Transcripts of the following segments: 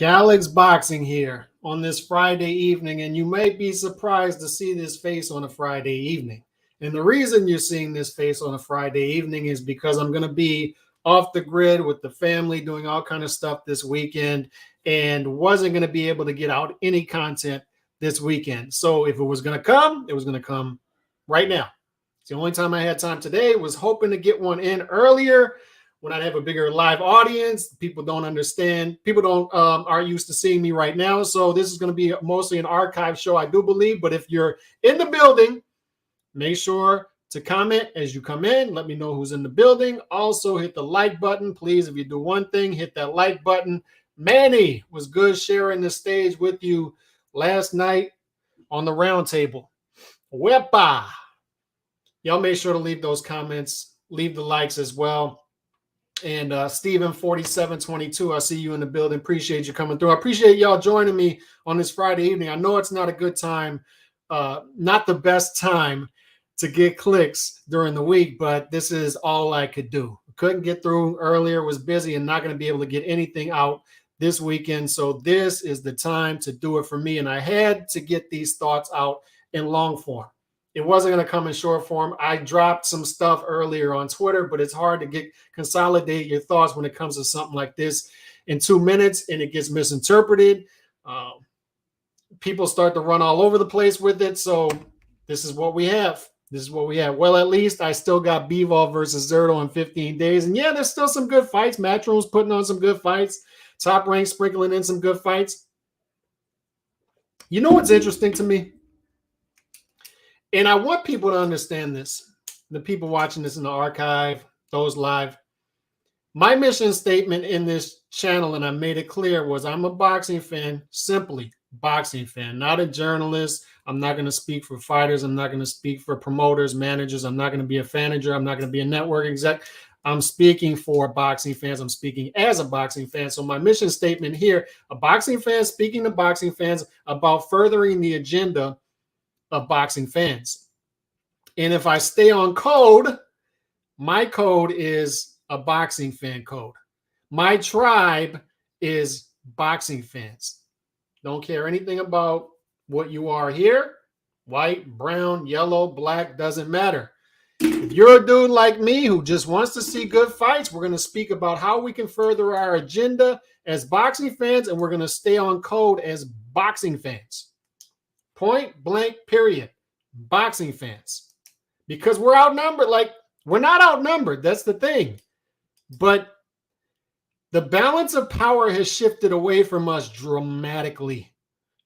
Calix Boxing here on this Friday evening, and you may be surprised to see this face on a Friday evening. And the reason you're seeing this face on a Friday evening is because I'm going to be off the grid with the family doing all kind of stuff this weekend and wasn't going to be able to get out any content this weekend. So if it was going to come, it was going to come right now. It's the only time I had time today. Was hoping to get one in earlier when I have a bigger live audience. People don't understand. People don't aren't used to seeing me right now. So this is going to be mostly an archive show, I do believe. But if you're in the building, make sure to comment as you come in. Let me know who's in the building. Also, hit the like button. Please, if you do one thing, hit that like button. Manny, was good sharing the stage with you last night on the round table. Wepa. Y'all make sure to leave those comments. Leave the likes as well. And Steven 4722, I see you in the building. Appreciate you coming through. I appreciate y'all joining me on this Friday evening. I know it's not a good time, not the best time to get clicks during the week, but this is all I could do. Couldn't get through earlier, was busy, and not going to be able to get anything out this weekend. So this is the time to do it for me. And I had to get these thoughts out in long form. It wasn't going to come in short form. I dropped some stuff earlier on Twitter, but it's hard to consolidate your thoughts when it comes to something like this in 2 minutes, and it gets misinterpreted. People start to run all over the place with it. So this is what we have. This is what we have. Well, at least I still got Bivol versus Zerto in 15 days. And yeah, there's still some good fights. Matchroom's putting on some good fights. Top Rank sprinkling in some good fights. You know what's interesting to me? And I want people to understand this, the people watching this in the archive, those live. My mission statement in this channel, and I made it clear, was I'm a boxing fan, simply boxing fan, not a journalist. I'm not going to speak for fighters. I'm not going to speak for promoters, managers. I'm not going to be a manager. I'm not going to be a network exec. I'm speaking for boxing fans. I'm speaking as a boxing fan. So my mission statement here, a boxing fan speaking to boxing fans about furthering the agenda of boxing fans. And if I stay on code, my code is a boxing fan code. My tribe is boxing fans. Don't care anything about what you are here. White, brown, yellow, black, doesn't matter. If you're a dude like me who just wants to see good fights, we're going to speak about how we can further our agenda as boxing fans, and we're going to stay on code as boxing fans. Point blank, period. Boxing fans. Because we're outnumbered. Like, we're not outnumbered. That's the thing. But the balance of power has shifted away from us dramatically.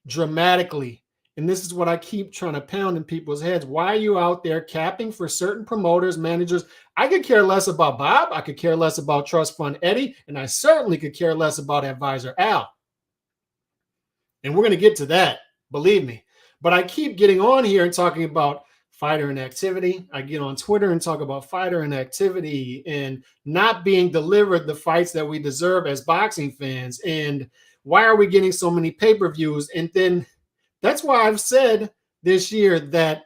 Dramatically. And this is what I keep trying to pound in people's heads. Why are you out there capping for certain promoters, managers? I could care less about Bob. I could care less about Trust Fund Eddie. And I certainly could care less about Advisor Al. And we're going to get to that. Believe me. But I keep getting on here and talking about fighter inactivity. I get on Twitter and talk about fighter inactivity and not being delivered the fights that we deserve as boxing fans. And why are we getting so many pay-per-views? And then that's why I've said this year that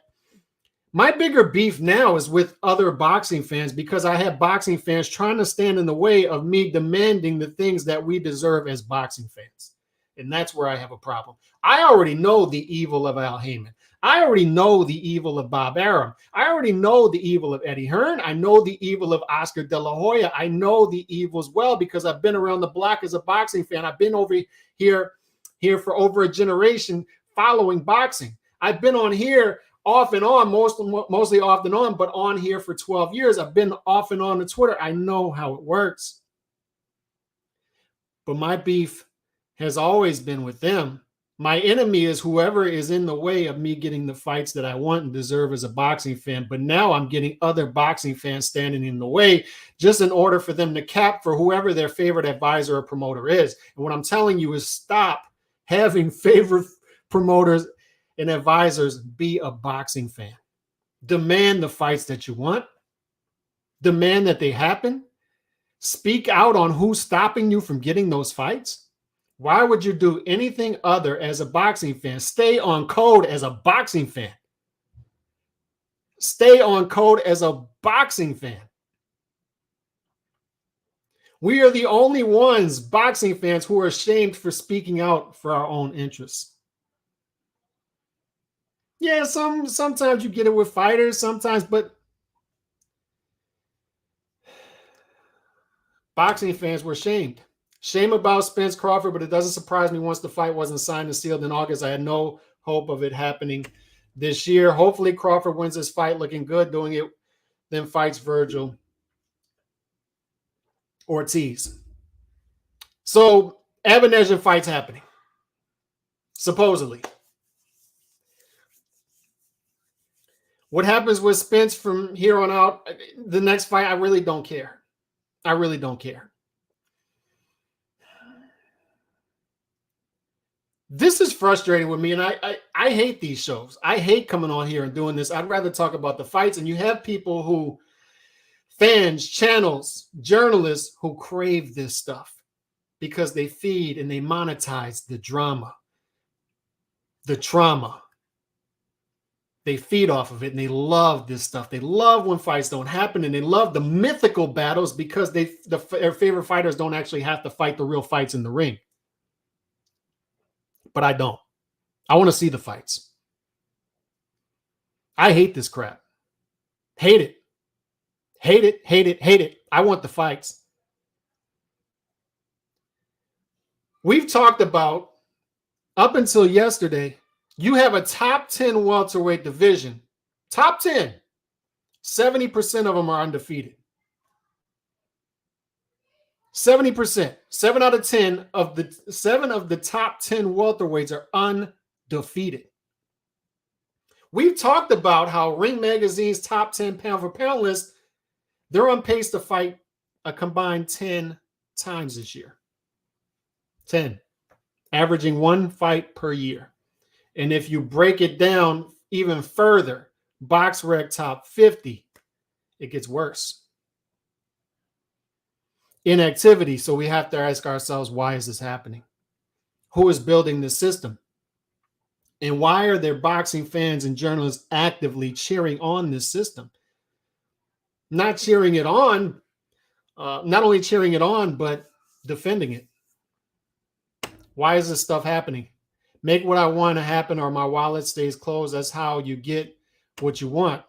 my bigger beef now is with other boxing fans, because I have boxing fans trying to stand in the way of me demanding the things that we deserve as boxing fans. And that's where I have a problem. I already know the evil of Al Heyman. I already know the evil of Bob Arum. I already know the evil of Eddie Hearn. I know the evil of Oscar De La Hoya. I know the evil as well because I've been around the block as a boxing fan. I've been over here for over a generation following boxing. I've been on here off and on, mostly off and on, but on here for 12 years. I've been off and on to Twitter. I know how it works. But my beef has always been with them. My enemy is whoever is in the way of me getting the fights that I want and deserve as a boxing fan. But now I'm getting other boxing fans standing in the way just in order for them to cap for whoever their favorite advisor or promoter is. And what I'm telling you is stop having favorite promoters and advisors. Be a boxing fan. Demand the fights that you want. Demand that they happen. Speak out on who's stopping you from getting those fights. Why would you do anything other as a boxing fan? Stay on code as a boxing fan. Stay on code as a boxing fan. We are the only ones, boxing fans, who are ashamed for speaking out for our own interests. Yeah, sometimes you get it with fighters, sometimes, but boxing fans were shamed. Shame about Spence Crawford, but it doesn't surprise me once the fight wasn't signed and sealed in August. I had no hope of it happening this year. Hopefully Crawford wins this fight looking good, doing it, then fights Virgil Ortiz. So Evanescent fight's happening, supposedly. What happens with Spence from here on out, the next fight, I really don't care. I really don't care. This is frustrating with me, and I hate these shows. I hate coming on here and doing this. I'd rather talk about the fights, and you have people who, fans, channels, journalists who crave this stuff because they feed and they monetize the drama, the trauma. They feed off of it, and they love this stuff. They love when fights don't happen, and they love the mythical battles because their favorite fighters don't actually have to fight the real fights in the ring. But I don't. I want to see the fights. I hate this crap. Hate it. Hate it, hate it, hate it. I want the fights. We've talked about, up until yesterday, you have a top 10 welterweight division. Top 10. 70% of them are undefeated. 70%. 7 out of 10 of the top 10 welterweights are undefeated. We've talked about how Ring Magazine's top 10 pound for pound list, they're on pace to fight a combined 10 times this year. 10. Averaging one fight per year. And if you break it down even further, BoxRec top 50, it gets worse. Inactivity. So we have to ask ourselves, why is this happening? Who is building this system? And why are there boxing fans and journalists actively cheering on this system? Not cheering it on, not only cheering it on, but defending it. Why is this stuff happening? Make what I want to happen or my wallet stays closed. That's how you get what you want.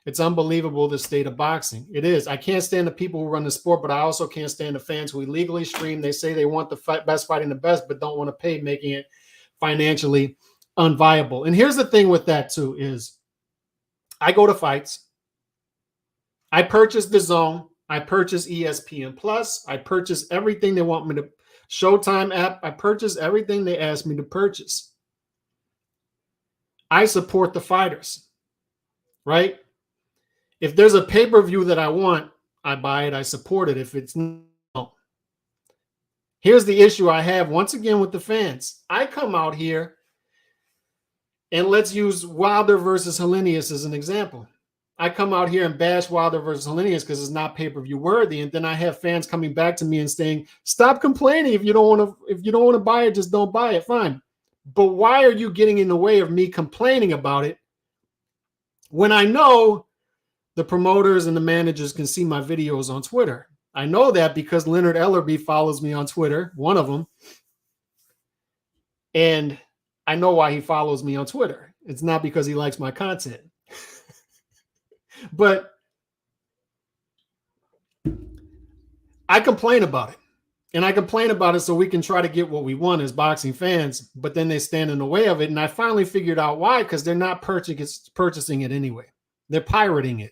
It's unbelievable, the state of boxing. It is. I can't stand the people who run the sport, but I also can't stand the fans who illegally stream. They say they want the best fighting the best, but don't want to pay, making it financially unviable. And here's the thing with that too, is I go to fights. I purchase DAZN. I purchase ESPN Plus. I purchase everything they want me to. Showtime app. I purchase everything they ask me to purchase. I support the fighters, right? If there's a pay-per-view that I want, I buy it. I support it. If it's no. Here's the issue I have once again with the fans. I come out here and let's use Wilder versus Helenius as an example. I come out here and bash Wilder versus Helenius because it's not pay-per-view worthy, and then I have fans coming back to me and saying, "Stop complaining. If you don't want to buy it, just don't buy it. Fine." But why are you getting in the way of me complaining about it when I know the promoters and the managers can see my videos on Twitter? I know that because Leonard Ellerby follows me on Twitter, one of them, and I know why he follows me on Twitter. It's not because he likes my content. But I complain about it. And I complain about it so we can try to get what we want as boxing fans, but then they stand in the way of it. And I finally figured out why, because they're not purchasing it anyway. They're pirating it.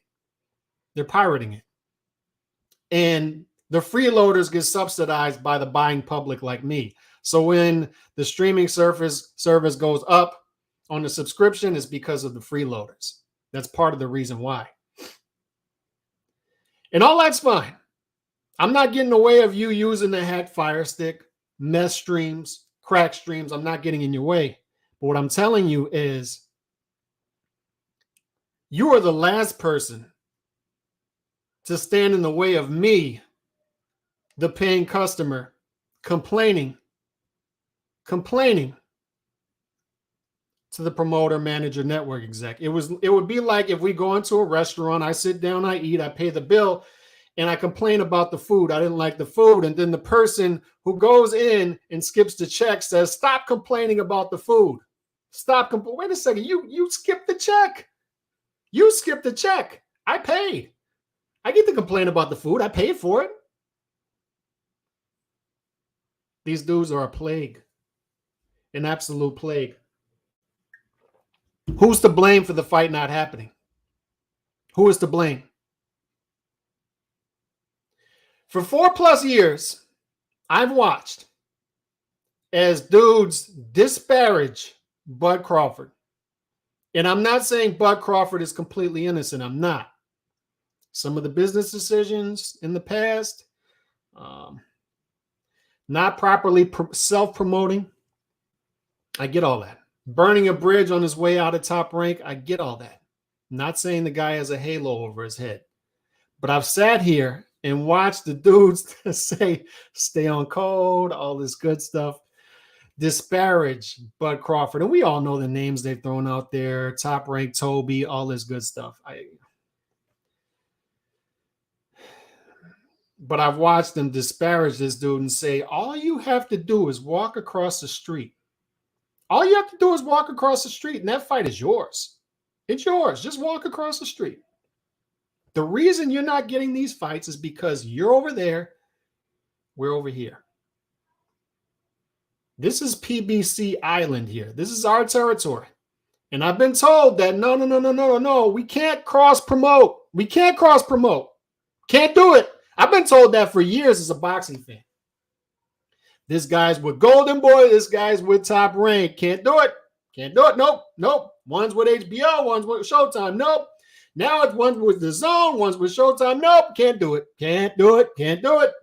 They're pirating it. And the freeloaders get subsidized by the buying public like me. So when the streaming service goes up on the subscription, it's because of the freeloaders. That's part of the reason why. And all that's fine. I'm not getting in the way of you using the hack Fire Stick, mess streams, crack streams. I'm not getting in your way. But what I'm telling you is you are the last person to stand in the way of me, the paying customer, complaining to the promoter, manager, network exec. It would be like if we go into a restaurant, I sit down, I eat, I pay the bill, and I complain about the food. I didn't like the food. And then the person who goes in and skips the check says, stop complaining about the food. Stop. Wait a second. You skipped the check. You skipped the check. I paid. I get to complain about the food. I paid for it. These dudes are a plague. An absolute plague. Who's to blame for the fight not happening? Who is to blame? For 4+ years, I've watched as dudes disparage Bud Crawford. And I'm not saying Bud Crawford is completely innocent. I'm not. Some of the business decisions in the past, not properly self-promoting, I get all that. Burning a bridge on his way out of Top Rank, I get all that. I'm not saying the guy has a halo over his head. But I've sat here and watched the dudes say, stay on code, all this good stuff, disparage Bud Crawford. And we all know the names they've thrown out there, Top Rank Toby, all this good stuff. But I've watched them disparage this dude and say, all you have to do is walk across the street. All you have to do is walk across the street, and that fight is yours. It's yours. Just walk across the street. The reason you're not getting these fights is because you're over there, we're over here. This is PBC Island here. This is our territory. And I've been told that no, we can't cross promote. We can't cross promote. Can't do it. I've been told that for years as a boxing fan. This guy's with Golden Boy. This guy's with Top Rank. Can't do it. Can't do it. Nope. One's with HBO. One's with Showtime. Nope. Now it's one's with The Zone. One's with Showtime. Nope. Can't do it. Can't do it. Can't do it.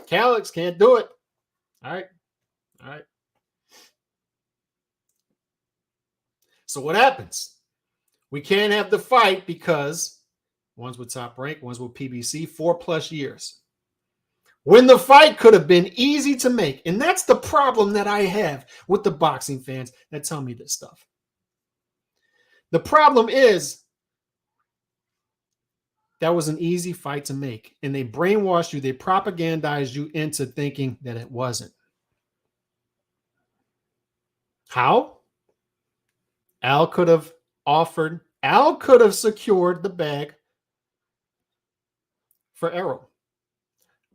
Calix can't do it. All right. So what happens? We can't have the fight because one's with Top Rank, one's with PBC, 4+ years. When the fight could have been easy to make. And that's the problem that I have with the boxing fans that tell me this stuff. The problem is that was an easy fight to make. And they brainwashed you. They propagandized you into thinking that it wasn't. How? Al could have secured the bag for Errol.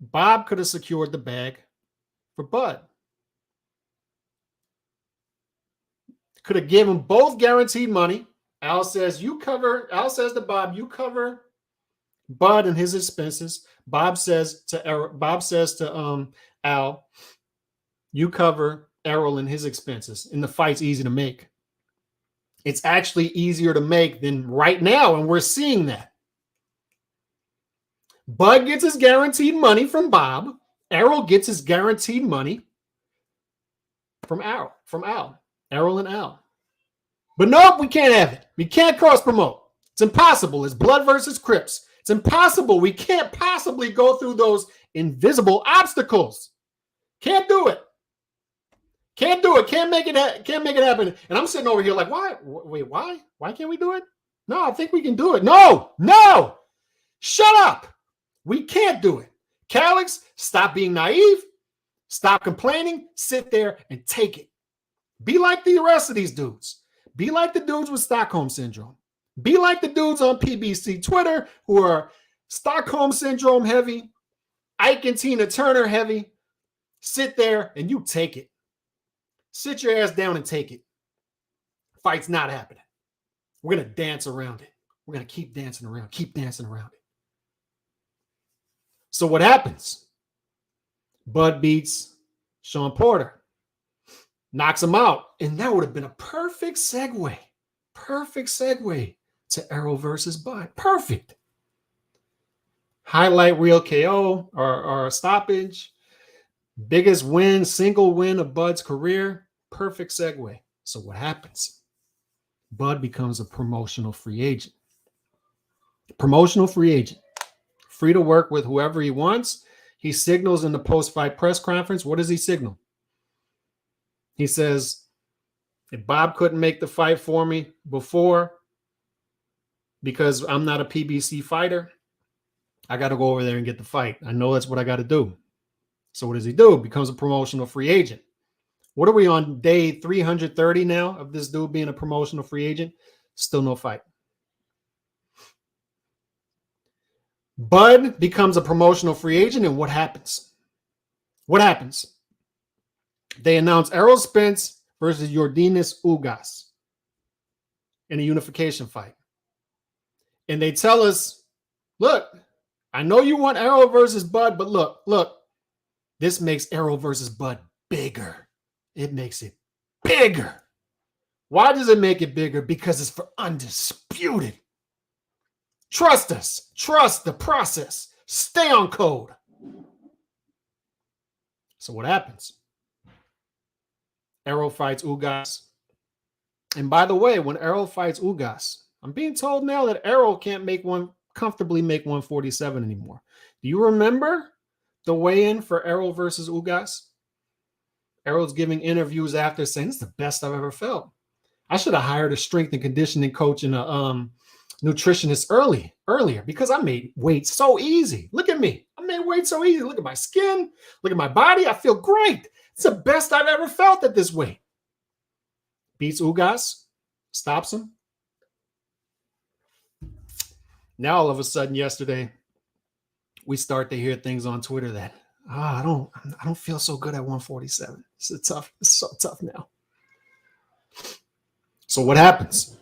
Bob could have secured the bag for Bud. Could have given them both guaranteed money. Al says to Bob, you cover Bud and his expenses. Bob says to Al, you cover Errol and his expenses. And the fight's easy to make. It's actually easier to make than right now, and we're seeing that. Bud gets his guaranteed money from Bob. Errol gets his guaranteed money from Al. Errol and Al. But nope, we can't have it. We can't cross promote. It's impossible. It's blood versus Crips. It's impossible. We can't possibly go through those invisible obstacles. Can't do it. Can't do it. Can't make it happen. And I'm sitting over here like, why? Wait, why? Why can't we do it? No, I think we can do it. No. Shut up. We can't do it. Calix, stop being naive. Stop complaining. Sit there and take it. Be like the rest of these dudes. Be like the dudes with Stockholm Syndrome. Be like the dudes on PBC Twitter who are Stockholm Syndrome heavy, Ike and Tina Turner heavy. Sit there and you take it. Sit your ass down and take it. Fight's not happening. We're going to dance around it. We're going to keep dancing around it. So what happens? Bud beats Sean Porter. Knocks him out. And that would have been a perfect segue to Errol versus Bud. Perfect. Highlight reel KO or stoppage. Biggest win, single win of Bud's career. Perfect segue. So what happens? Bud becomes a promotional free agent. Free to work with whoever he wants. He signals in the post-fight press conference. What does he signal? He says, if Bob couldn't make the fight for me before because I'm not a PBC fighter, I got to go over there and get the fight. I know that's what I got to do. So what does he do? Becomes a promotional free agent. What are we on day 330 now of this dude being a promotional free agent? Still no fight. Bud becomes a promotional free agent, and what happens? What happens? They announce Errol Spence versus Yordenis Ugas in a unification fight. And they tell us, look, I know you want Errol versus Bud, but look, this makes Errol versus Bud bigger. It makes it bigger. Why does it make it bigger? Because it's for undisputed. Trust us. Trust the process. Stay on code. So what happens? Errol fights Ugas. And by the way, when Errol fights Ugas, I'm being told now that Errol can't comfortably make 147 anymore. Do you remember the weigh-in for Errol versus Ugas? Errol's giving interviews after saying, "It's the best I've ever felt. I should have hired a strength and conditioning coach and a nutritionist earlier because I made weight so easy. Look at me. I made weight so easy. Look at my skin. Look at my body. I feel great. It's the best I've ever felt at this weight." Beats Ugas, stops him. Now all of a sudden yesterday, we start to hear things on Twitter that I don't feel so good at 147. It's so tough now. So what happens?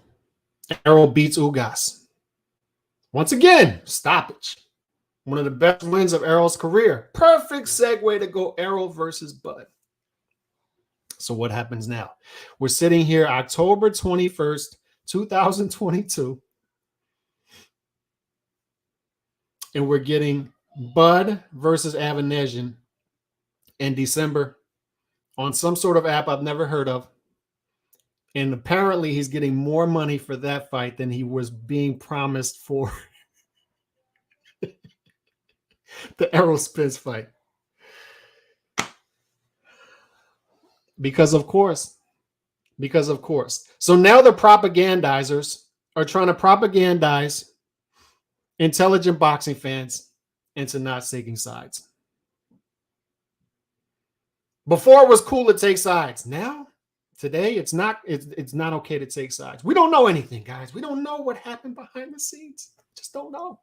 Errol beats Ugas. Once again, stoppage. One of the best wins of Errol's career. Perfect segue to go Errol versus Bud. So what happens now? We're sitting here October 21st, 2022. And we're getting Bud versus Avanesian in December on some sort of app I've never heard of. And apparently he's getting more money for that fight than he was being promised for the Errol Spence fight. Because of course. So now the propagandizers are trying to propagandize intelligent boxing fans into not taking sides. Before it was cool to take sides. Now, today, it's not okay to take sides. We don't know anything, guys. We don't know what happened behind the scenes. Just don't know.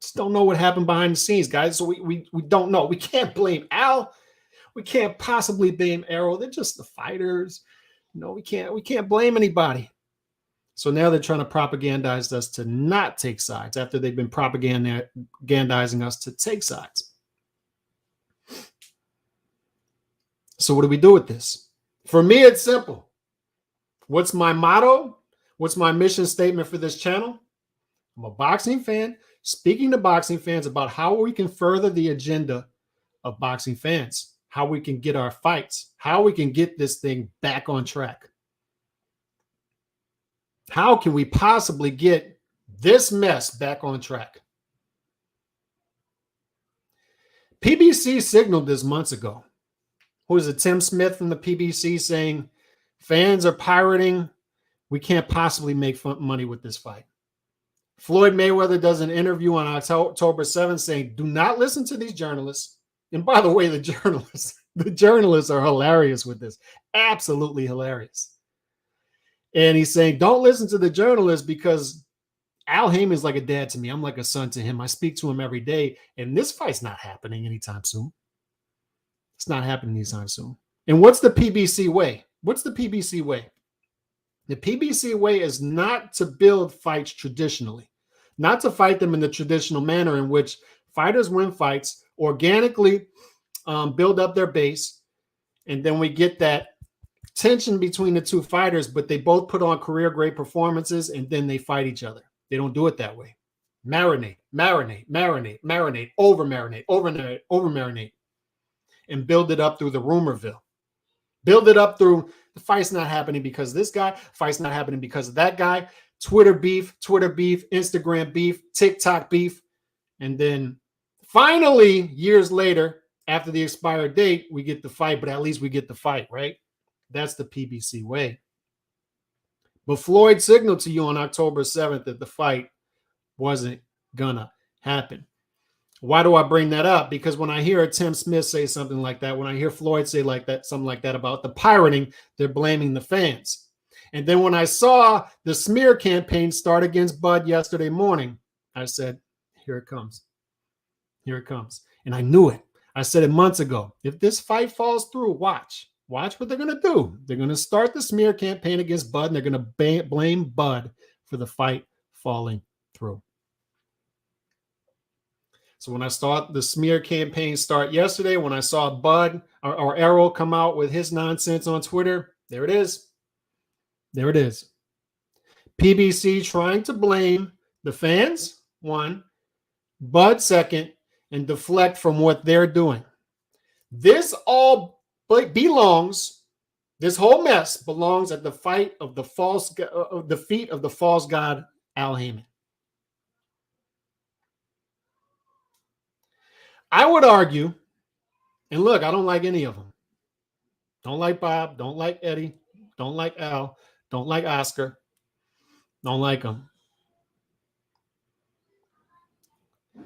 Just don't know what happened behind the scenes, guys. So we don't know. We can't blame Al. We can't possibly blame Errol. They're just the fighters. No, we can't blame anybody. So now they're trying to propagandize us to not take sides after they've been propagandizing us to take sides. So what do we do with this? For me, it's simple. What's my motto? What's my mission statement for this channel? I'm a boxing fan speaking to boxing fans about how we can further the agenda of boxing fans, how we can get our fights, how we can get this thing back on track. How can we possibly get this mess back on track? PBC signaled this months ago. Who is it? Tim Smith from the PBC saying fans are pirating. We can't possibly make money with this fight. Floyd Mayweather does an interview on October 7th saying, do not listen to these journalists. And by the way, the journalists are hilarious with this. Absolutely hilarious. And he's saying, don't listen to the journalists because Al Heyman's like a dad to me. I'm like a son to him. I speak to him every day. And this fight's not happening anytime soon. It's not happening anytime soon. And what's the PBC way? What's the PBC way? The PBC way is not to build fights traditionally, not to fight them in the traditional manner in which fighters win fights, organically build up their base, and then we get that tension between the two fighters, but they both put on career great performances and then they fight each other. They don't do it that way. Marinate, over marinate, and build it up through the rumorville. Build it up through the fight's not happening because of this guy, fight's not happening because of that guy, Twitter beef, Instagram beef, TikTok beef. And then finally, years later, after the expired date, we get the fight, but at least we get the fight, right? That's the PBC way. But Floyd signaled to you on October 7th that the fight wasn't gonna happen. Why do I bring that up? Because when I hear Tim Smith say something like that, when I hear Floyd say like that, something like that about the pirating, they're blaming the fans. And then when I saw the smear campaign start against Bud yesterday morning, I said, here it comes. Here it comes. And I knew it. I said it months ago. If this fight falls through, watch what they're going to do. They're going to start the smear campaign against Bud, and they're going to blame Bud for the fight falling through. So when I saw the smear campaign start yesterday, when I saw Bud or Errol come out with his nonsense on Twitter, there it is. There it is. PBC trying to blame the fans, one, Bud second, and deflect from what they're doing. This all belongs, this whole mess belongs at the feet of the false god Al Heyman. I would argue, and look, I don't like any of them. Don't like Bob, don't like Eddie, don't like Al, don't like Oscar, don't like them.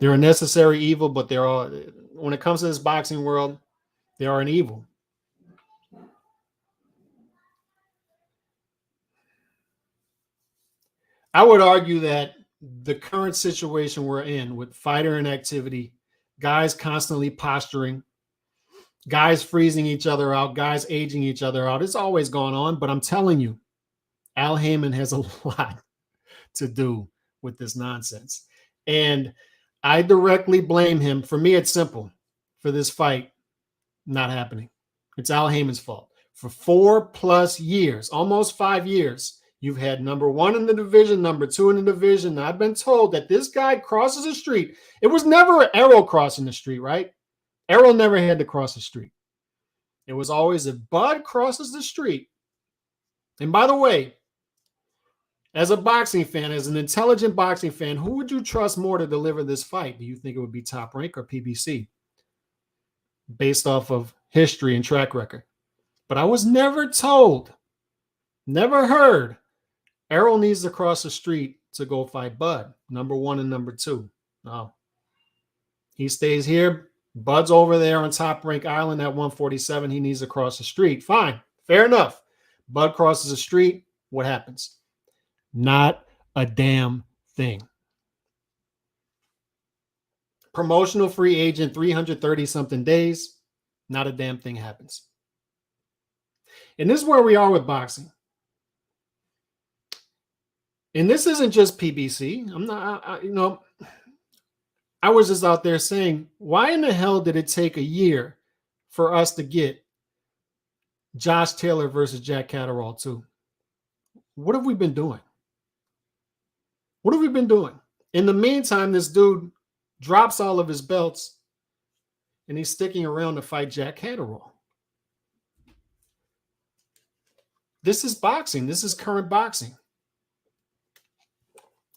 They're a necessary evil, but they're all, when it comes to this boxing world, they are an evil. I would argue that the current situation we're in with fighter inactivity, guys constantly posturing, guys freezing each other out, guys aging each other out, it's always gone on. But I'm telling you, Al Heyman has a lot to do with this nonsense. And I directly blame him. For me, it's simple. For this fight not happening, it's Al Heyman's fault. For 4+ years, almost 5 years, you've had number one in the division, number two in the division. I've been told that this guy crosses the street. It was never Errol crossing the street, right? Errol never had to cross the street. It was always if Bud crosses the street. And by the way, as a boxing fan, as an intelligent boxing fan, who would you trust more to deliver this fight? Do you think it would be Top Rank or PBC? Based off of history and track record. But I was never told, never heard, Errol needs to cross the street to go fight Bud, number one and number two. No. He stays here. Bud's over there on Top Rank Island at 147. He needs to cross the street. Fine. Fair enough. Bud crosses the street. What happens? Not a damn thing. Promotional free agent, 330-something days. Not a damn thing happens. And this is where we are with boxing. And this isn't just PBC. I was just out there saying, why in the hell did it take a year for us to get Josh Taylor versus Jack Catterall too? What have we been doing? What have we been doing? In the meantime, this dude drops all of his belts and he's sticking around to fight Jack Catterall. This is boxing. This is current boxing.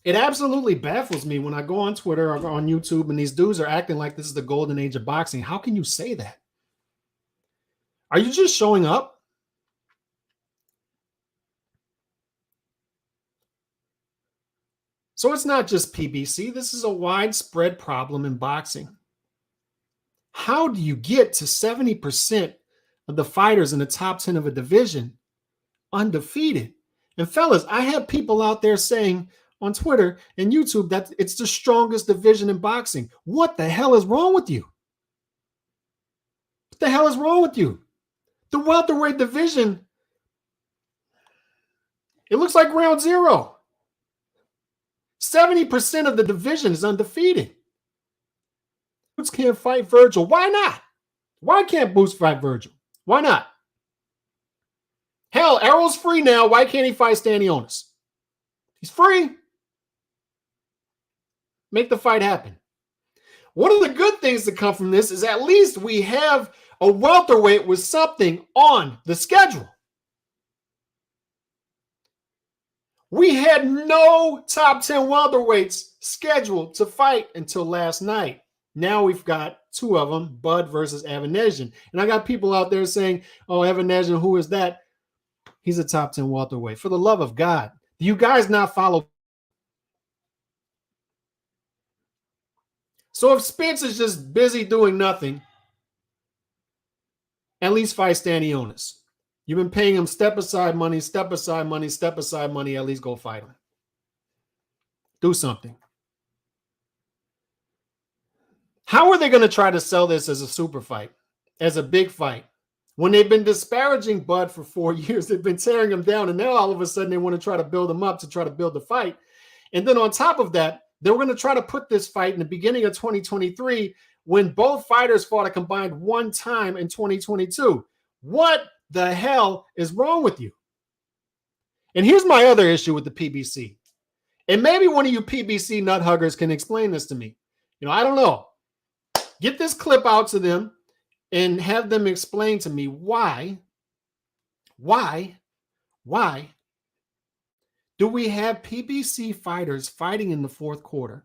It absolutely baffles me when I go on Twitter or on YouTube and these dudes are acting like this is the golden age of boxing. How can you say that? Are you just showing up? So it's not just PBC. This is a widespread problem in boxing. How do you get to 70% of the fighters in the top 10 of a division undefeated? And fellas, I have people out there saying on Twitter and YouTube that it's the strongest division in boxing. What the hell is wrong with you? What the hell is wrong with you? The welterweight division, it looks like ground zero. 70% of the division is undefeated. Boots can't fight Virgil. Why not? Why can't Boots fight Virgil? Why not? Hell, Errol's free now. Why can't he fight Stanionis? He's free. Make the fight happen. One of the good things to come from this is at least we have a welterweight with something on the schedule. We had no top 10 welterweights scheduled to fight until last night. Now we've got two of them, Bud versus Evanesian. And I got people out there saying, oh, Evanesian, who is that? He's a top 10 welterweight. For the love of God, do you guys not follow? So if Spence is just busy doing nothing, at least fight Stanionis. You've been paying him step aside money, step aside money, step aside money. At least go fight him. Do something. How are they going to try to sell this as a super fight, as a big fight? When they've been disparaging Bud for 4 years, they've been tearing him down, and now all of a sudden they want to try to build him up to try to build the fight. And then on top of that, they were going to try to put this fight in the beginning of 2023 when both fighters fought a combined one time in 2022. What the hell is wrong with you? And here's my other issue with the PBC. And maybe one of you PBC nut huggers can explain this to me. I don't know. Get this clip out to them and have them explain to me why do we have PBC fighters fighting in the fourth quarter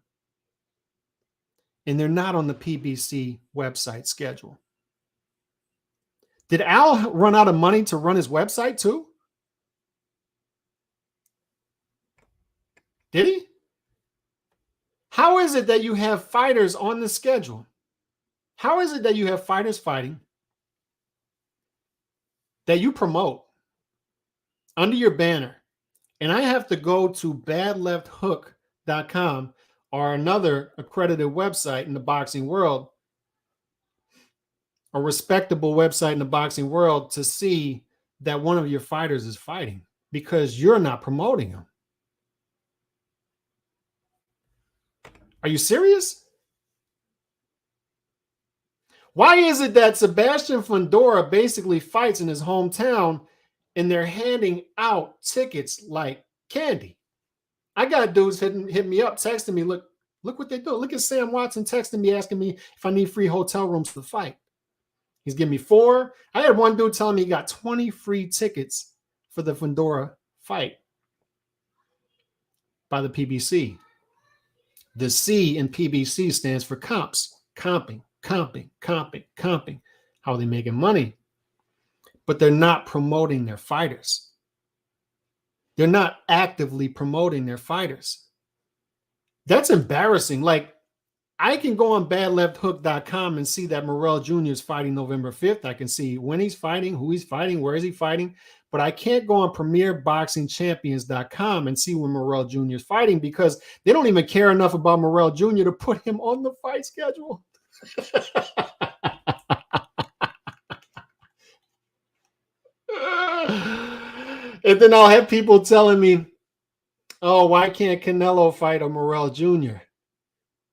and they're not on the PBC website schedule? Did Al run out of money to run his website too? Did he? How is it that you have fighters on the schedule? How is it that you have fighters fighting that you promote under your banner, and I have to go to badlefthook.com or another accredited website in the boxing world, a respectable website in the boxing world, to see that one of your fighters is fighting because you're not promoting him? Are you serious? Why is it that Sebastian Fundora basically fights in his hometown and they're handing out tickets like candy? I got dudes hit me up, texting me, look what they do. Look at Sam Watson texting me, asking me if I need free hotel rooms for the fight. He's giving me 4. I had one dude telling me he got 20 free tickets for the Fundora fight by the PBC. The C in PBC stands for comps, comping. How are they making money? But they're not promoting their fighters. They're not actively promoting their fighters. That's embarrassing. Like, I can go on badlefthook.com and see that Morrell Jr. is fighting November 5th. I can see when he's fighting, who he's fighting, where is he fighting. But I can't go on premierboxingchampions.com and see when Morrell Jr. is fighting because they don't even care enough about Morrell Jr. to put him on the fight schedule. And then I'll have people telling me, oh, why can't Canelo fight a Morrell Jr.?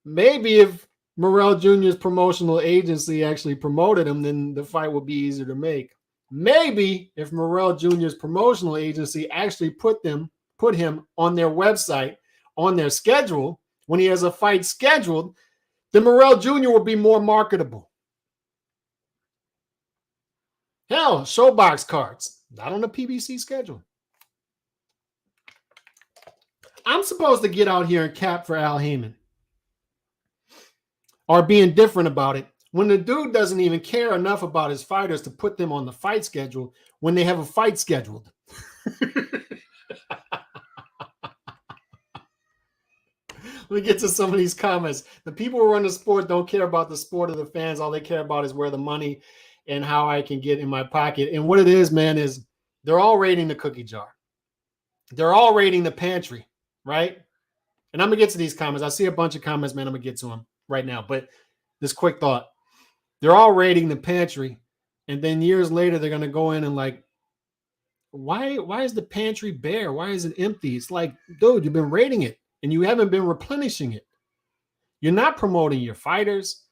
Maybe if Morrell Jr.'s promotional agency actually promoted him, then the fight would be easier to make. Maybe if Morrell Jr.'s promotional agency actually put him on their website, on their schedule, when he has a fight scheduled, then Morrell Jr. will be more marketable. Hell, showbox cards, not on the PBC schedule. I'm supposed to get out here and cap for Al Heyman, or being different about it, when the dude doesn't even care enough about his fighters to put them on the fight schedule when they have a fight scheduled. Let me get to some of these comments. The people who run the sport don't care about the sport or the fans. All they care about is where the money and how I can get in my pocket. And what it is, man, is they're all raiding the cookie jar. They're all raiding the pantry, right? And I'm going to get to these comments. I see a bunch of comments, man. I'm going to get to them right now. But this quick thought. They're all raiding the pantry. And then years later, they're going to go in and like, why is the pantry bare? Why is it empty? It's like, dude, you've been raiding it and you haven't been replenishing it. You're not promoting your fighters,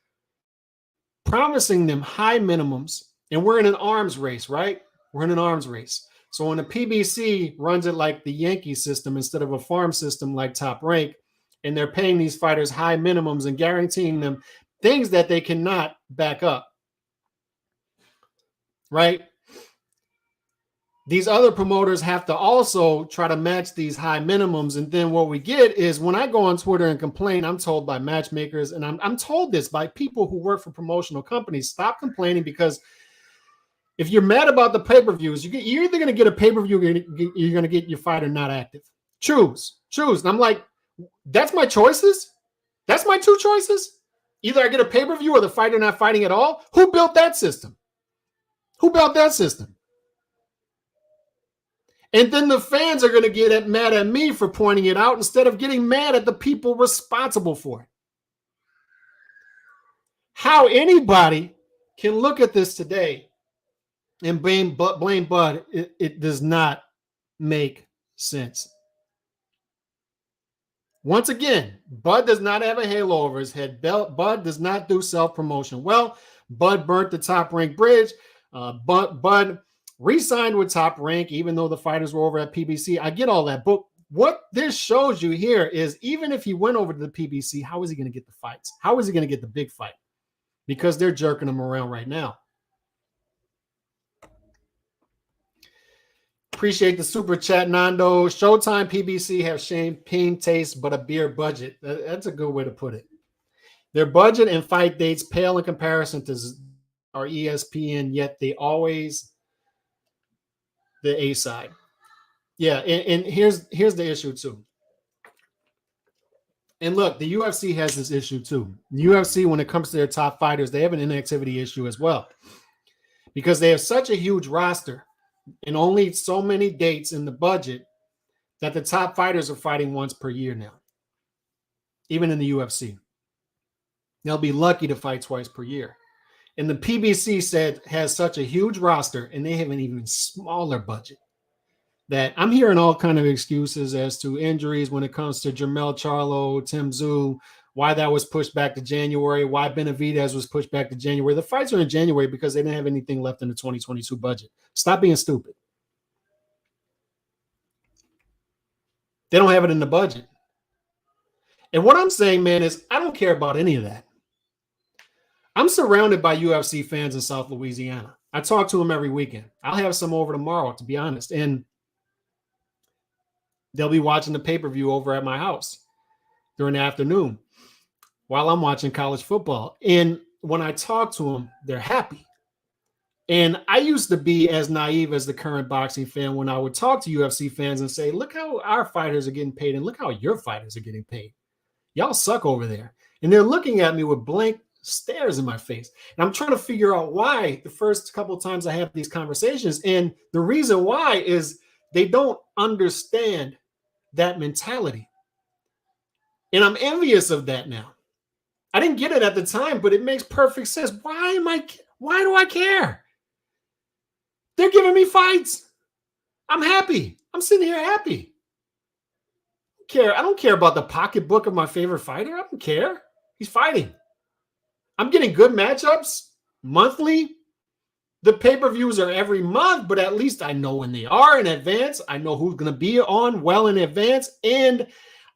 promising them high minimums. And we're in an arms race, right? We're in an arms race. So when the PBC runs it like the Yankee system instead of a farm system like Top Rank, and they're paying these fighters high minimums and guaranteeing them things that they cannot back up, right? These other promoters have to also try to match these high minimums. And then what we get is when I go on Twitter and complain, I'm told by matchmakers, and I'm told this by people who work for promotional companies, stop complaining, because if you're mad about the pay-per-views, you're either going to get a pay-per-view or you're going to get your fighter not active. Choose. And I'm like, that's my choices? That's my two choices? Either I get a pay-per-view or the fighter not fighting at all. Who built that system? Who built that system? And then the fans are going to get mad at me for pointing it out instead of getting mad at the people responsible for it. How anybody can look at this today and blame Bud, it does not make sense. Once again, Bud does not have a halo over his head. Bud does not do self-promotion. Well, Bud burnt the Top Rank bridge. Bud re-signed with Top Rank, even though the fighters were over at PBC. I get all that. But what this shows you here is even if he went over to the PBC, how is he going to get the fights? How is he going to get the big fight? Because they're jerking him around right now. Appreciate the super chat, Nando. Showtime PBC have champagne taste, but a beer budget. That's a good way to put it. Their budget and fight dates pale in comparison to our ESPN, yet they always the A side. Yeah, and here's the issue too. And look, the UFC has this issue too. The UFC, when it comes to their top fighters, they have an inactivity issue as well. Because they have such a huge roster and only so many dates in the budget that the top fighters are fighting once per year now. Even in the UFC. They'll be lucky to fight twice per year. And the PBC has such a huge roster and they have an even smaller budget that I'm hearing all kind of excuses as to injuries when it comes to Jermell Charlo, Tim Tszyu, why that was pushed back to January, why Benavidez was pushed back to January. The fights are in January because they didn't have anything left in the 2022 budget. Stop being stupid. They don't have it in the budget. And what I'm saying, man, is I don't care about any of that. I'm surrounded by UFC fans in South Louisiana. I talk to them every weekend. I'll have some over tomorrow, to be honest. And they'll be watching the pay-per-view over at my house during the afternoon while I'm watching college football. And when I talk to them, they're happy. And I used to be as naive as the current boxing fan when I would talk to UFC fans and say, look how our fighters are getting paid and look how your fighters are getting paid. Y'all suck over there. And they're looking at me with blank stares in my face. And I'm trying to figure out why the first couple of times I have these conversations. And the reason why is they don't understand that mentality. And I'm envious of that now. I didn't get it at the time, but it makes perfect sense. Why do I care? They're giving me fights. I'm happy. I'm sitting here happy. I don't care about the pocketbook of my favorite fighter. I don't care. He's fighting. I'm getting good matchups monthly. The pay-per-views are every month, but at least I know when they are in advance. I know who's going to be on well in advance. And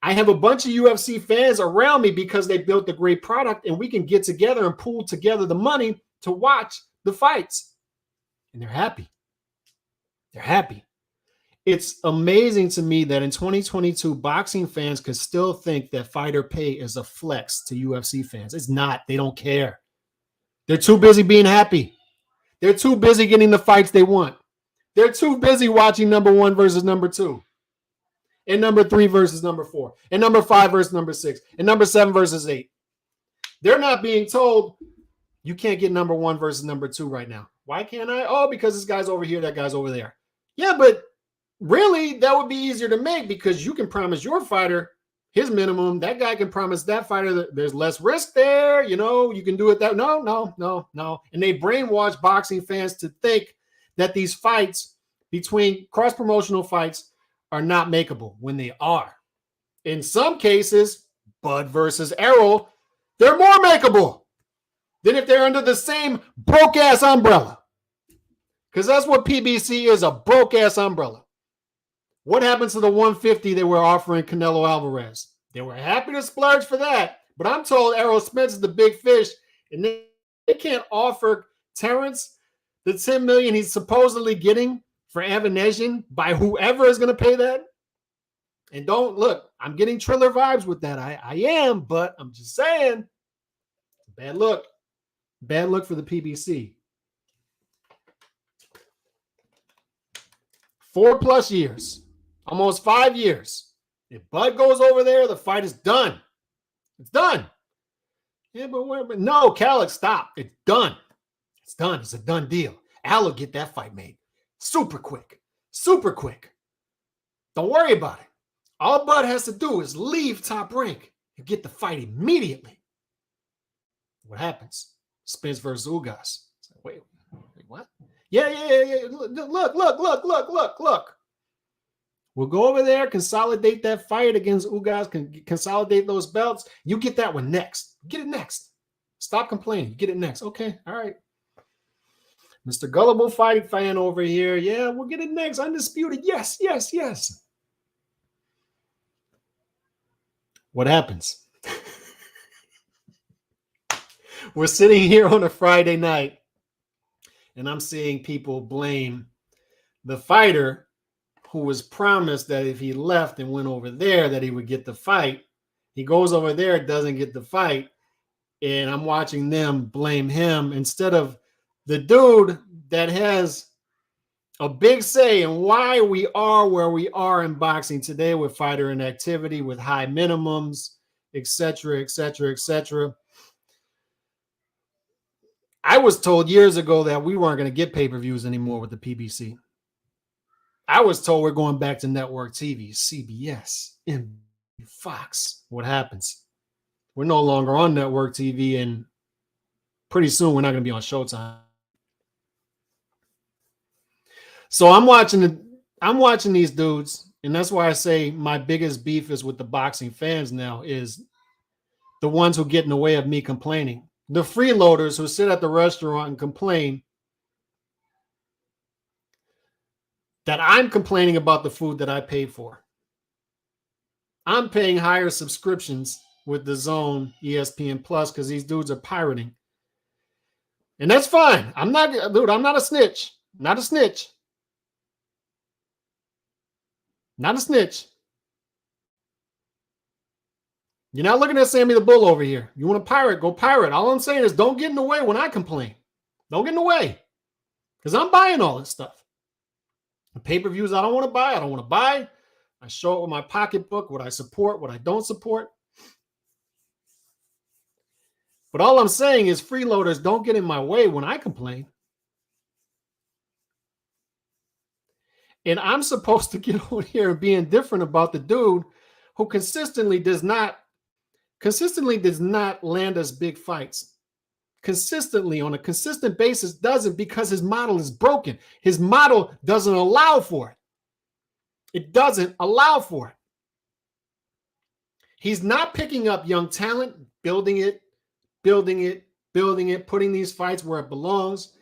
I have a bunch of UFC fans around me because they built a great product and we can get together and pool together the money to watch the fights. And they're happy. They're happy. It's amazing to me that in 2022, boxing fans could still think that fighter pay is a flex to UFC fans. It's not. They don't care. They're too busy being happy. They're too busy getting the fights they want. They're too busy watching number 1 versus number 2. And number 3 versus number 4. And number 5 versus number 6. And number 7 versus 8. They're not being told you can't get number 1 versus number 2 right now. Why can't I? Oh, because this guy's over here, that guy's over there. Yeah, but really, that would be easier to make because you can promise your fighter his minimum. That guy can promise that fighter that there's less risk there. You know, you can do it that. No. And they brainwash boxing fans to think that these fights between cross-promotional fights are not makeable when they are. In some cases, Bud versus Errol, they're more makeable than if they're under the same broke-ass umbrella. Because that's what PBC is, a broke-ass umbrella. What happens to the 150 they were offering Canelo Alvarez? They were happy to splurge for that. But I'm told Errol Spence is the big fish, and they can't offer Terrence the $10 million he's supposedly getting for Avanesian by whoever is going to pay that. And don't look, I'm getting Triller vibes with that. I am, but I'm just saying, bad look. Bad look for the PBC. 4+ years. Almost 5 years. If Bud goes over there, the fight is done. It's done. Yeah, but no, Calix, stop. It's done. It's done. It's a done deal. Al will get that fight made. Super quick. Super quick. Don't worry about it. All Bud has to do is leave Top Rank and get the fight immediately. What happens? Spence versus Ugas. Wait, what? Yeah. Look. We'll go over there, consolidate that fight against Ugas, consolidate those belts. You get that one next. Get it next. Stop complaining. Get it next. Okay, all right. Mr. Gullible fighting fan over here. Yeah, we'll get it next. Undisputed. Yes. What happens? We're sitting here on a Friday night, and I'm seeing people blame the fighter who was promised that if he left and went over there that he would get the fight. He goes over there, doesn't get the fight, and I'm watching them blame him instead of the dude that has a big say in why we are where we are in boxing today with fighter inactivity, with high minimums, etc. I was told years ago that we weren't going to get pay-per-views anymore with the PBC. I was told we're going back to network TV, CBS, NBC, Fox. What happens? We're no longer on network TV, and pretty soon we're not going to be on Showtime. So I'm watching these dudes, and that's why I say my biggest beef is with the boxing fans now is the ones who get in the way of me complaining. The freeloaders who sit at the restaurant and complain that I'm complaining about the food that I paid for. I'm paying higher subscriptions with the Zone, ESPN Plus, because these dudes are pirating. And that's fine. I'm not a snitch. Not a snitch. Not a snitch. You're not looking at Sammy the Bull over here. You want to pirate, go pirate. All I'm saying is don't get in the way when I complain. Don't get in the way. Because I'm buying all this stuff. The pay-per-views I don't want to buy, I don't want to buy. I show it with my pocketbook, what I support, what I don't support. But all I'm saying is freeloaders don't get in my way when I complain. And I'm supposed to get over here and be indifferent about the dude who consistently does not land us big fights. Consistently, on a consistent basis, doesn't, because his model is broken. His model doesn't allow for it. It doesn't allow for it. He's not picking up young talent, building it, putting these fights where it belongs.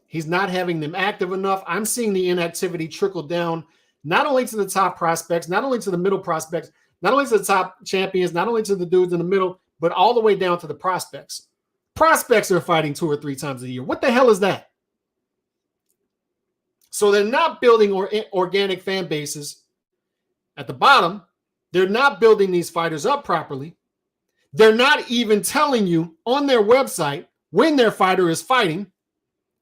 He's not having them active enough. I'm seeing the inactivity trickle down, not only to the top prospects, not only to the middle prospects, not only to the top champions, not only to the dudes in the middle, but all the way down to the prospects. Prospects are fighting 2 or 3 times a year. What the hell is that? So they're not building organic fan bases at the bottom. They're not building these fighters up properly. They're not even telling you on their website when their fighter is fighting.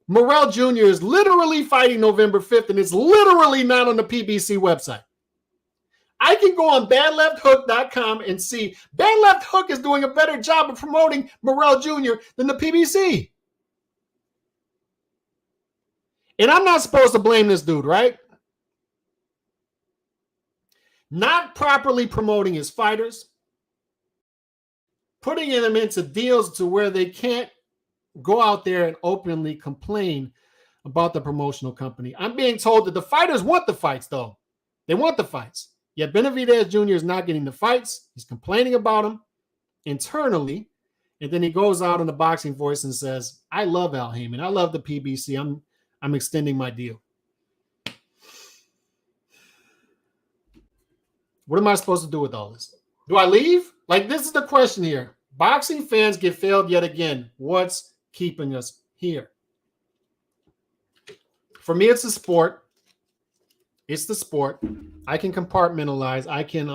Morrell Jr. is literally fighting November 5th, and it's literally not on the PBC website. I can go on badlefthook.com and see Bad Left Hook is doing a better job of promoting Morrell Jr. than the PBC. And I'm not supposed to blame this dude, right? Not properly promoting his fighters, putting them into deals to where they can't go out there and openly complain about the promotional company. I'm being told that the fighters want the fights, though. They want the fights. Yet Benavidez Jr. is not getting the fights. He's complaining about them internally. And then he goes out in the Boxing Voice and says, I love Al Heyman. I love the PBC. I'm extending my deal. What am I supposed to do with all this? Do I leave? Like, this is the question here. Boxing fans get failed yet again. What's keeping us here? For me, it's the sport. It's the sport. I can compartmentalize. I can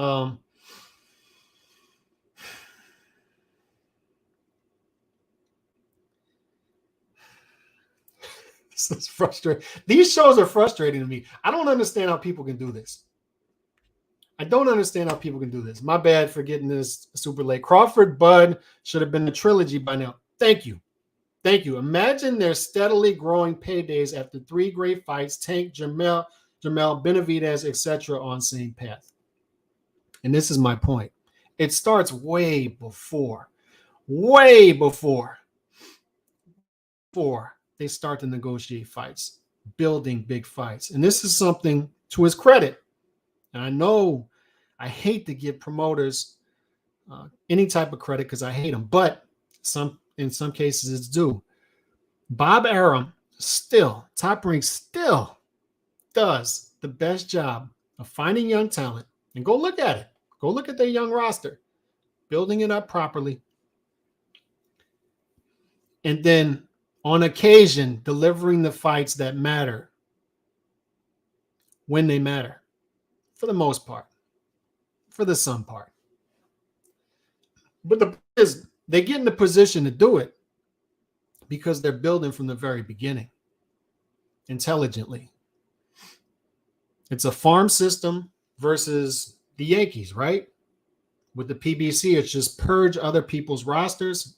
this is frustrating. These shows are frustrating to me. I don't understand how people can do this. I don't understand how people can do this. My bad for getting this super late. Crawford Bud should have been a trilogy by now. Thank you. Thank you. Imagine their steadily growing paydays after 3 great fights, Tank, Jamel, Benavidez, etc. on same path. And this is my point. It starts way before they start to negotiate fights, building big fights. And this is something to his credit. And I know I hate to give promoters any type of credit because I hate them, but in some cases it's due. Bob Arum Top Rank still does the best job of finding young talent. And go look at it. Go look at their young roster, building it up properly. And then on occasion, delivering the fights that matter when they matter, for the most part, for the some part. But the point is, they get in the position to do it because they're building from the very beginning, intelligently. It's a farm system versus the Yankees, right? With the PBC, it's just purge other people's rosters,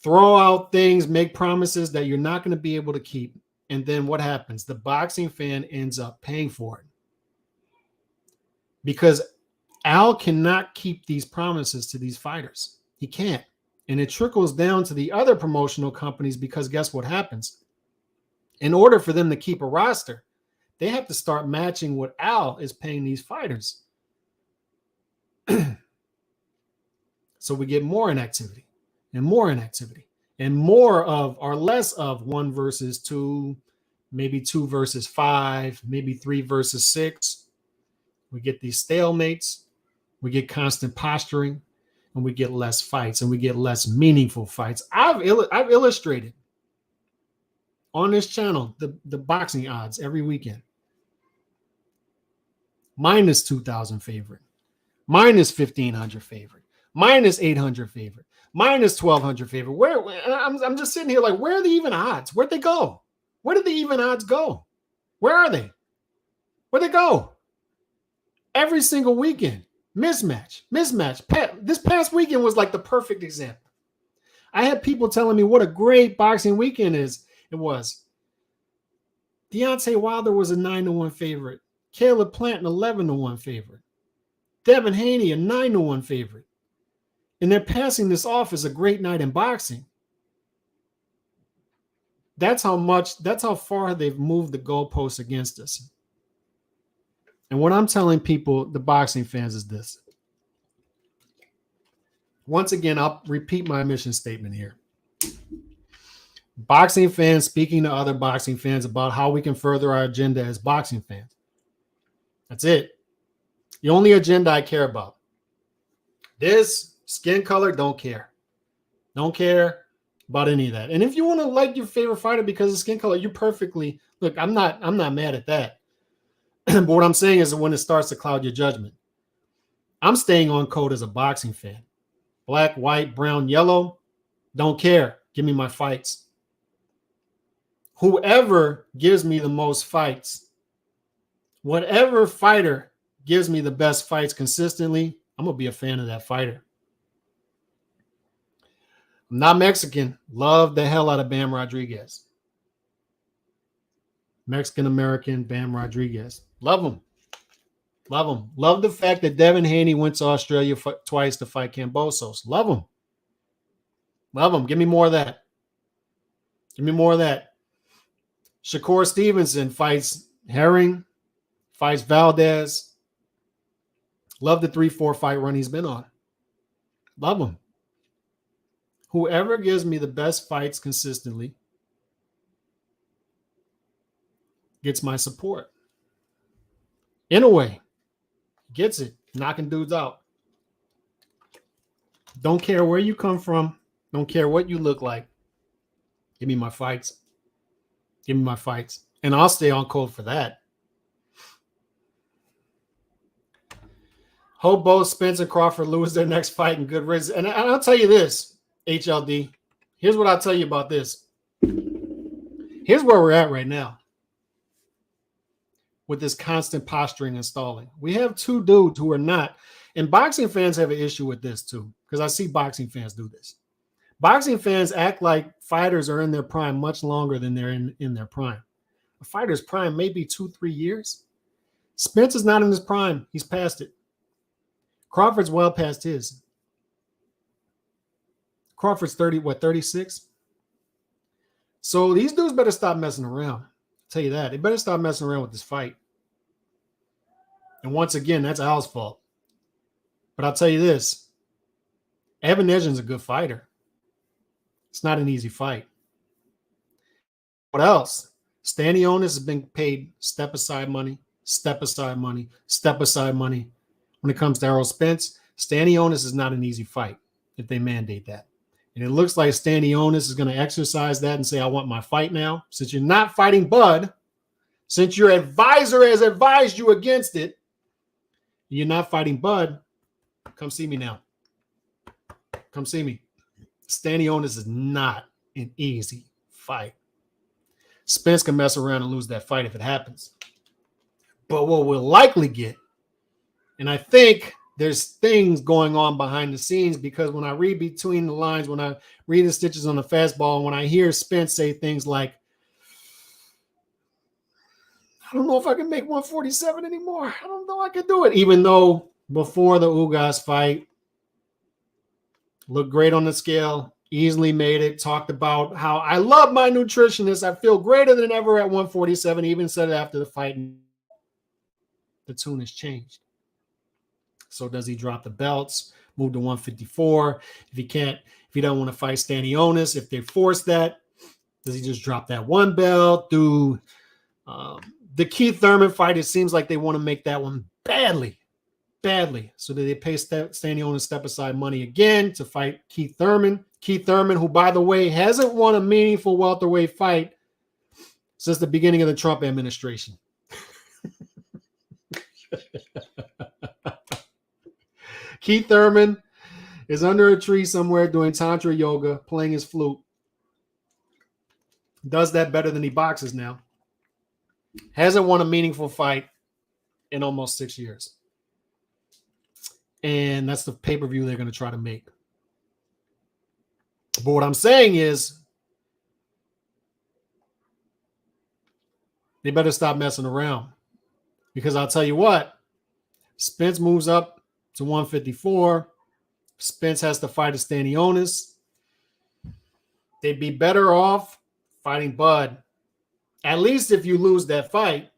throw out things, make promises that you're not going to be able to keep. And then what happens? The boxing fan ends up paying for it. Because Al cannot keep these promises to these fighters. He can't. And it trickles down to the other promotional companies because guess what happens? In order for them to keep a roster, they have to start matching what Al is paying these fighters. So we get more inactivity and more inactivity and more of or less of 1 versus 2, maybe 2 versus 5, maybe 3 versus 6. We get these stalemates, we get constant posturing, and we get less fights and we get less meaningful fights. I've illustrated on this channel the boxing odds every weekend. Minus 2,000 favorite, minus 1,500 favorite, minus 800 favorite, minus 1,200 favorite. Where I'm just sitting here like, where are the even odds? Where'd they go? Where did the even odds go? Where are they? Where'd they go? Every single weekend, mismatch. This past weekend was like the perfect example. I had people telling me what a great boxing weekend it was. Deontay Wilder was a 9-1 favorite. Caleb Plant, an 11-1 favorite. Devin Haney, a 9-1 favorite. And they're passing this off as a great night in boxing. That's how far they've moved the goalposts against us. And what I'm telling people, the boxing fans, is this. Once again, I'll repeat my mission statement here. Boxing fans speaking to other boxing fans about how we can further our agenda as boxing fans. That's it. The only agenda I care about. This, skin color, don't care. Don't care about any of that. And if you want to like your favorite fighter because of skin color, you're perfectly, look, I'm not mad at that. But what I'm saying is that when it starts to cloud your judgment, I'm staying on code as a boxing fan. Black, white, brown, yellow, don't care. Give me my fights. Whoever gives me the most fights, whatever fighter gives me the best fights consistently, I'm going to be a fan of that fighter. I'm not Mexican. Love the hell out of Bam Rodriguez. Mexican-American Bam Rodriguez. Love him. Love him. Love the fact that Devin Haney went to Australia twice to fight Kambosos. Love him. Love him. Give me more of that. Give me more of that. Shakur Stevenson fights Herring, fights Valdez. Love the 3-4 fight run he's been on. Love him. Whoever gives me the best fights consistently gets my support. In a way, gets it, knocking dudes out. Don't care where you come from. Don't care what you look like. Give me my fights. Give me my fights. And I'll stay on code for that. Hope both Spence and Crawford lose their next fight in good riddance. And I'll tell you this, HLD. Here's what I'll tell you about this. Here's where we're at right now. with this constant posturing and stalling. We have two dudes who are not, and boxing fans have an issue with this too, because I see boxing fans do this. Boxing fans act like fighters are in their prime much longer than they're in their prime. A fighter's prime may be 2-3 years. Spence is not in his prime. He's past it. Crawford's well past his. Crawford's 36? So these dudes better stop messing around. I'll tell you that. They better stop messing around with this fight. And once again, that's Al's fault. But I'll tell you this. Evan Edgin's a good fighter. It's not an easy fight. What else? Stanionis has been paid step-aside money, step-aside money, step-aside money. When it comes to Errol Spence, Stanionis is not an easy fight if they mandate that. And it looks like Stanionis is going to exercise that and say, I want my fight now. Since you're not fighting Bud, since your advisor has advised you against it, you're not fighting Bud, come see me now. Come see me. Stanionis is not an easy fight. Spence can mess around and lose that fight if it happens. But what we'll likely get, and I think there's things going on behind the scenes, because when I read between the lines, when I read the stitches on the fastball, and when I hear Spence say things like, I don't know if I can make 147 anymore. I don't know I can do it. Even though before the Ugas fight, looked great on the scale, easily made it, talked about how I love my nutritionist. I feel greater than ever at 147, even said it after the fight. The tune has changed. So does he drop the belts, move to 154? If he don't want to fight Stanionis, if they force that, does he just drop that one belt? The Keith Thurman fight, it seems like they want to make that one badly. So do they pay Stanionis step-aside money again to fight Keith Thurman? Keith Thurman, who, by the way, hasn't won a meaningful welterweight fight since the beginning of the Trump administration. Keith Thurman is under a tree somewhere doing Tantra yoga, playing his flute. Does that better than he boxes now. Hasn't won a meaningful fight in almost 6 years. And that's the pay-per-view they're going to try to make. But what I'm saying is they better stop messing around. Because I'll tell you what, Spence moves up to 154. Spence has to fight a Stanionis. They'd be better off fighting Bud. At least if you lose that fight,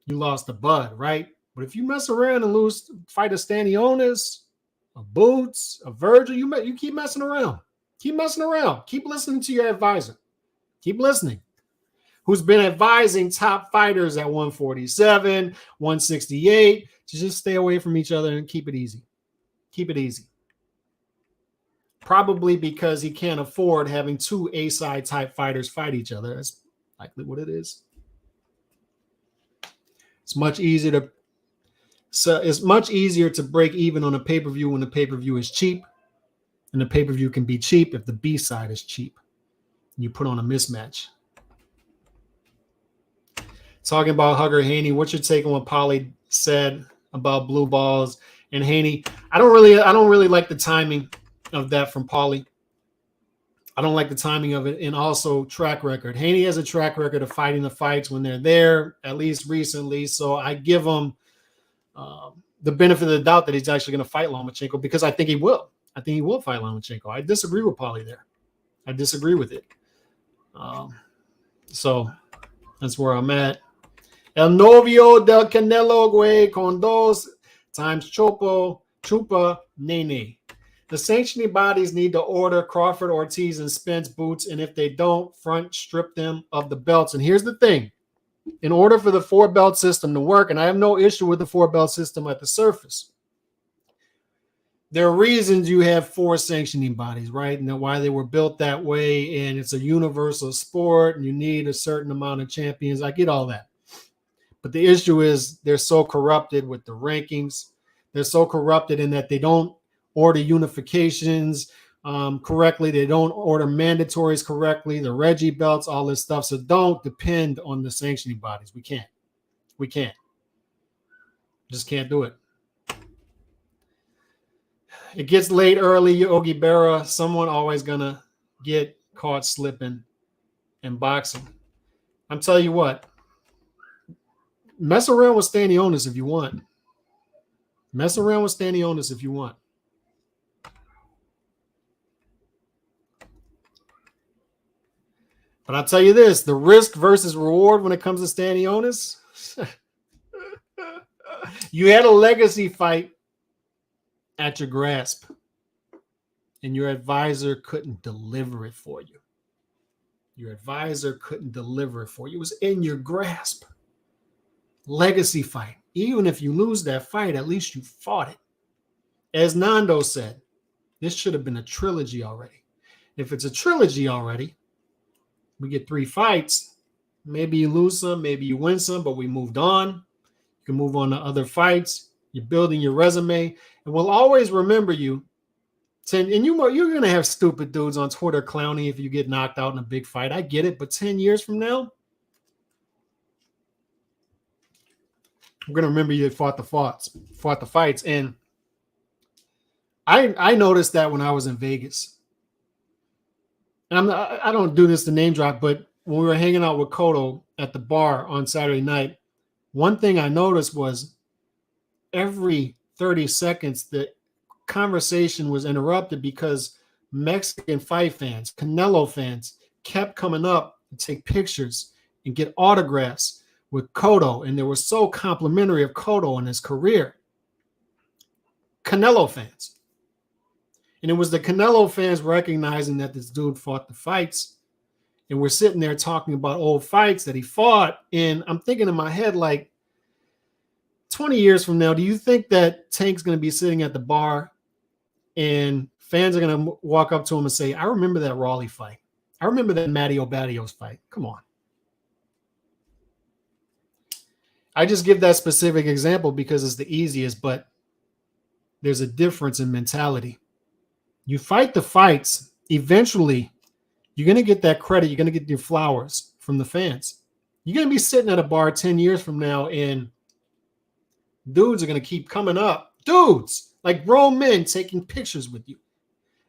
you lost to Bud, right? But if you mess around and fight a Stanionis, a Boots, a Virgil, you keep messing around. Keep messing around. Keep listening to your advisor. Keep listening. Who's been advising top fighters at 147, 168 to just stay away from each other and keep it easy. Keep it easy. Probably because he can't afford having two A-side type fighters fight each other. That's likely what it is. It's much easier to break even on a pay-per-view when the pay-per-view is cheap. And the pay-per-view can be cheap if the B-side is cheap. You put on a mismatch. Talking about Hugger Haney, what's your take on what Paulie said about blue balls and Haney? I don't really like the timing of that from Paulie. I don't like the timing of it, and also track record. Haney has a track record of fighting the fights when they're there, at least recently. So I give him the benefit of the doubt that he's actually going to fight Lomachenko, because I think he will. I think he will fight Lomachenko. I disagree with Paulie there. I disagree with it. So that's where I'm at. El novio del Canelo Güey con dos times Chupa Nene. The sanctioning bodies need to order Crawford, Ortiz, and Spence boots, and if they don't, front strip them of the belts. And here's the thing. In order for the four-belt system to work, and I have no issue with the four-belt system at the surface, there are reasons you have four sanctioning bodies, right? And why they were built that way, and it's a universal sport, and you need a certain amount of champions. I get all that. But the issue is they're so corrupted with the rankings. They're so corrupted in that they don't order unifications correctly. They don't order mandatories correctly, the Reggie belts, all this stuff. So don't depend on the sanctioning bodies. We can't. Just can't do it. It gets late early, Yogi Berra. Someone always gonna get caught slipping in boxing. I'm telling you what, mess around with Stanionis if you want. Mess around with Stanionis if you want. But I'll tell you this, the risk versus reward when it comes to Stanionis, you had a legacy fight at your grasp, and your advisor couldn't deliver it for you. Your advisor couldn't deliver it for you. It was in your grasp. Legacy fight. Even if you lose that fight, at least you fought it. As Nando said, this should have been a trilogy already. If it's a trilogy already, we get 3 fights. Maybe you lose some, maybe you win some, but we moved on. You can move on to other fights. You're building your resume. And we'll always remember you. And you're going to have stupid dudes on Twitter clowning if you get knocked out in a big fight. I get it. But 10 years from now, I'm going to remember you fought the fights. And I noticed that when I was in Vegas. And I don't do this to name drop, but when we were hanging out with Cotto at the bar on Saturday night, one thing I noticed was every 30 seconds the conversation was interrupted because Mexican fight fans, Canelo fans, kept coming up to take pictures and get autographs with Cotto, and they were so complimentary of Cotto and his career. Canelo fans. And it was the Canelo fans recognizing that this dude fought the fights, and we're sitting there talking about old fights that he fought, and I'm thinking in my head, like, 20 years from now, do you think that Tank's going to be sitting at the bar and fans are going to walk up to him and say, I remember that Raleigh fight. I remember that Matty Obadios fight. Come on. I just give that specific example because it's the easiest, but there's a difference in mentality. You fight the fights, eventually you're going to get that credit. You're going to get your flowers from the fans. You're going to be sitting at a bar 10 years from now and dudes are going to keep coming up. Dudes, like grown men taking pictures with you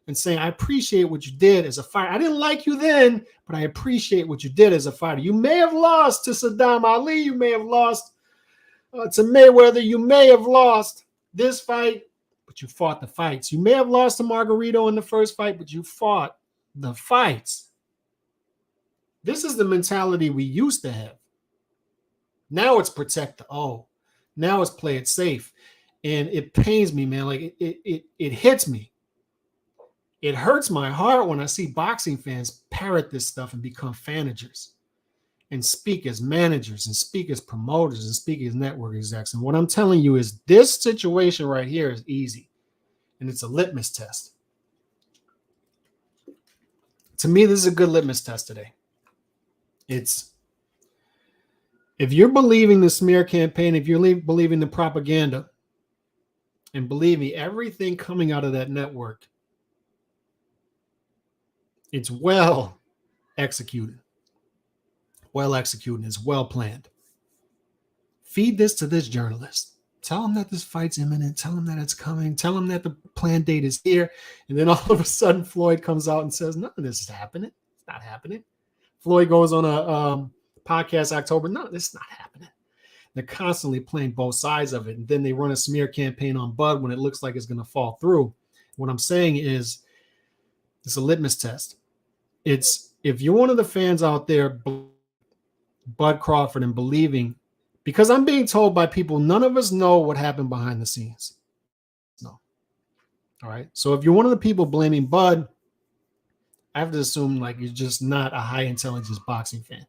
and saying, I appreciate what you did as a fighter. I didn't like you then, but I appreciate what you did as a fighter. You may have lost to Saddam Ali. You may have lost to Mayweather. You may have lost this fight, but you fought the fights. You may have lost to Margarito in the first fight, but you fought the fights. This is the mentality we used to have. Now it's protect the O. Now it's play it safe. And it pains me, man. Like it hits me. It hurts my heart when I see boxing fans parrot this stuff and become managers and speak as managers and speak as promoters and speak as network execs. And what I'm telling you is this situation right here is easy. And it's a litmus test. To me, this is a good litmus test today. It's if you're believing the smear campaign, if you're believing the propaganda, and believe me, everything coming out of that network, it's well executed. Well executed. It's well planned. Feed this to this journalist. Tell him that this fight's imminent. Tell him that it's coming. Tell him that the planned date is here. And then all of a sudden, Floyd comes out and says, none of this is happening. It's not happening. Floyd goes on a podcast October. No, this is not happening. They're constantly playing both sides of it. And then they run a smear campaign on Bud when it looks like it's going to fall through. What I'm saying is it's a litmus test. It's if you're one of the fans out there, Bud Crawford, and believing, because I'm being told by people, none of us know what happened behind the scenes. No. All right. So if you're one of the people blaming Bud, I have to assume like you're just not a high intelligence boxing fan.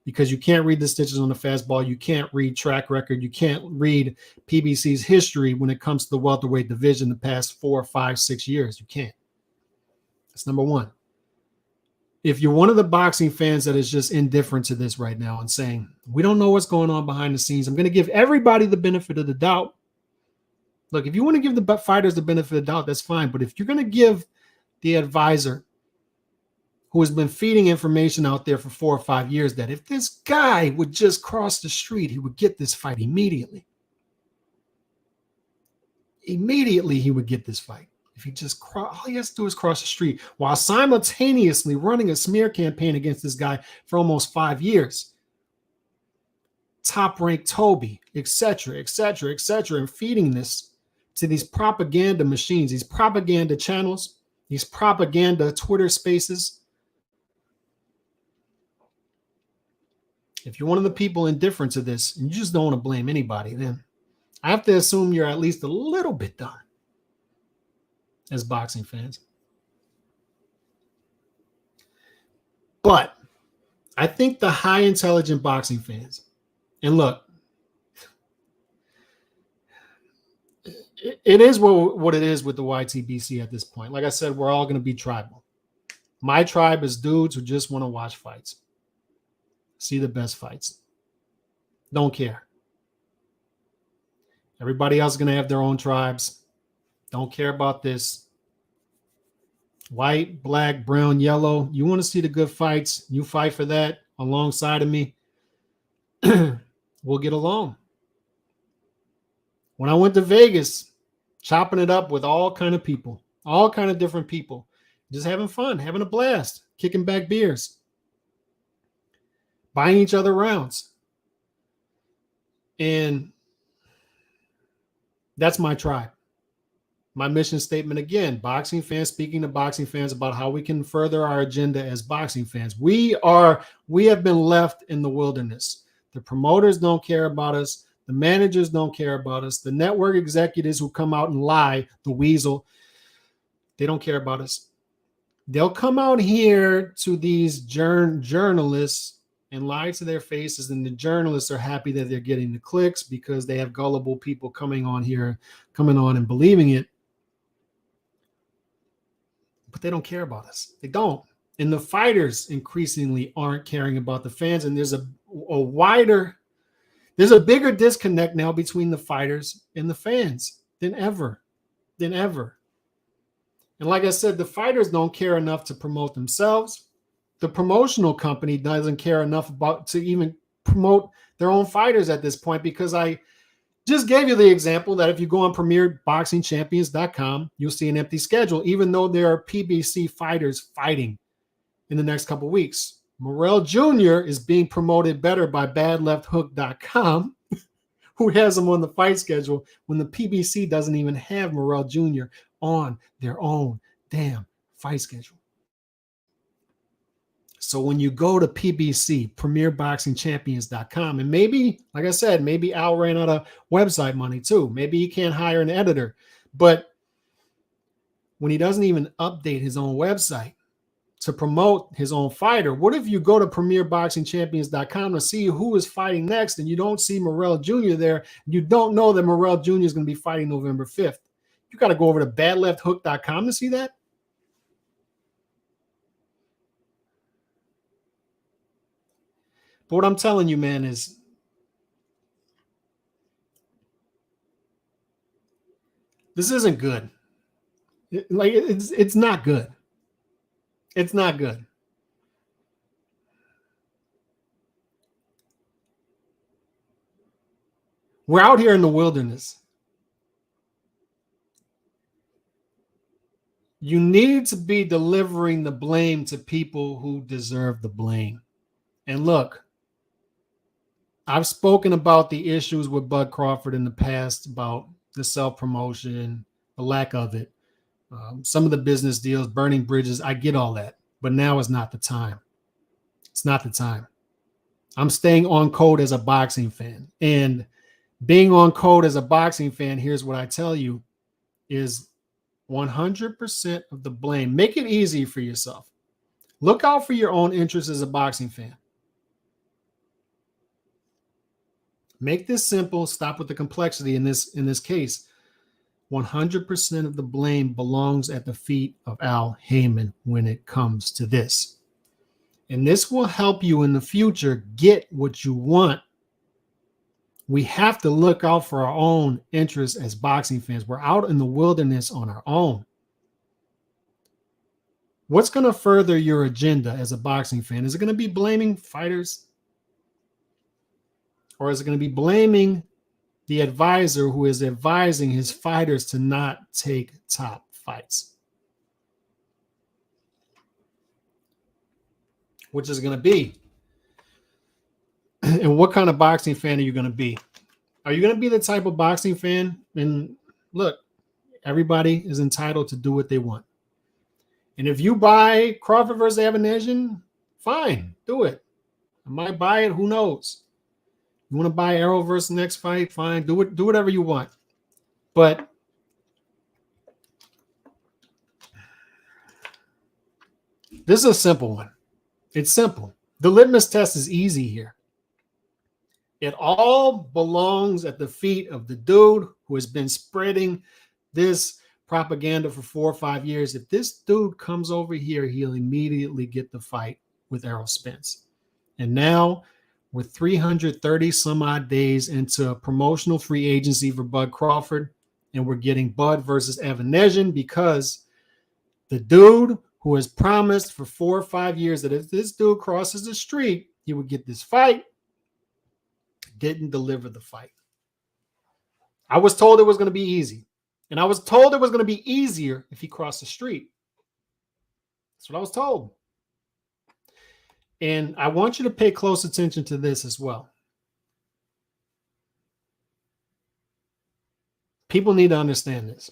Because you can't read the stitches on the fastball. You can't read track record. You can't read PBC's history when it comes to the welterweight division the past 4, 5, 6 years. You can't. That's number one. If you're one of the boxing fans that is just indifferent to this right now and saying, we don't know what's going on behind the scenes, I'm going to give everybody the benefit of the doubt. Look, if you want to give the fighters the benefit of the doubt, that's fine. But if you're going to give the advisor who has been feeding information out there for 4 or 5 years that if this guy would just cross the street, he would get this fight immediately. immediately he would get this fight. If he just all he has to do is cross the street while simultaneously running a smear campaign against this guy for almost 5 years. Top-ranked Toby, etc., etc., etc., and feeding this to these propaganda machines, these propaganda channels, these propaganda Twitter spaces. If you're one of the people indifferent to this and you just don't want to blame anybody, then I have to assume you're at least a little bit done as boxing fans. But I think the high intelligent boxing fans, and look, it is what it is with the YTBC at this point. Like I said, we're all going to be tribal. My tribe is dudes who just want to watch fights, see the best fights. Don't care. Everybody else is going to have their own tribes. Don't care about this. White, black, brown, yellow. You want to see the good fights? You fight for that alongside of me. We'll get along. When I went to Vegas, chopping it up with all kind of people, all kind of different people, just having fun, having a blast, kicking back beers, buying each other rounds. And that's my tribe. My mission statement again, boxing fans speaking to boxing fans about how we can further our agenda as boxing fans. We have been left in the wilderness. The promoters don't care about us. The managers don't care about us. The network executives who come out and lie, the weasel, they don't care about us. They'll come out here to these journalists and lie to their faces, and the journalists are happy that they're getting the clicks because they have gullible people coming on and believing it. But they don't care about us. They don't. And the fighters increasingly aren't caring about the fans. And there's a bigger disconnect now between the fighters and the fans than ever. And like I said, the fighters don't care enough to promote themselves. The promotional company doesn't care enough to even promote their own fighters at this point, because I just gave you the example that if you go on premierboxingchampions.com, you'll see an empty schedule, even though there are PBC fighters fighting in the next couple of weeks. Morrell Jr. is being promoted better by badlefthook.com, who has him on the fight schedule when the PBC doesn't even have Morrell Jr. on their own damn fight schedule. So when you go to PBC, premierboxingchampions.com, and maybe, like I said, maybe Al ran out of website money too. Maybe he can't hire an editor. But when he doesn't even update his own website to promote his own fighter, what if you go to premierboxingchampions.com to see who is fighting next and you don't see Morrell Jr. there? You don't know that Morrell Jr. is going to be fighting November 5th. You got to go over to badlefthook.com to see that. But what I'm telling you, man, is this isn't good. It's not good. It's not good. We're out here in the wilderness. You need to be delivering the blame to people who deserve the blame. And look, I've spoken about the issues with Bud Crawford in the past, about the self-promotion, the lack of it, some of the business deals, burning bridges. I get all that, but now is not the time. It's not the time. I'm staying on code as a boxing fan. And being on code as a boxing fan, here's what I tell you, is 100% of the blame. Make it easy for yourself. Look out for your own interests as a boxing fan. Make this simple. Stop with the complexity in this case. 100% of the blame belongs at the feet of Al Heyman when it comes to this. And this will help you in the future get what you want. We have to look out for our own interests as boxing fans. We're out in the wilderness on our own. What's going to further your agenda as a boxing fan? Is it going to be blaming fighters? Or is it going to be blaming the advisor who is advising his fighters to not take top fights. Which is going to be. And what kind of boxing fan are you going to be? Are you going to be the type of boxing fan? And look, everybody is entitled to do what they want. And if you buy Crawford versus Evan, fine, do it. I might buy it. Who knows? You want to buy Errol versus next fight? Fine, do it. Do whatever you want. But this is a simple one. It's simple. The litmus test is easy here. It all belongs at the feet of the dude who has been spreading this propaganda for 4 or 5 years. If this dude comes over here, he'll immediately get the fight with Errol Spence. And now, with 330 some odd days into a promotional free agency for Bud Crawford, and we're getting Bud versus Evan because the dude who has promised for 4 or 5 years that if this dude crosses the street, he would get this fight, didn't deliver the fight. I was told it was going to be easy. And I was told it was going to be easier if he crossed the street. That's what I was told. And I want you to pay close attention to this as well. People need to understand this.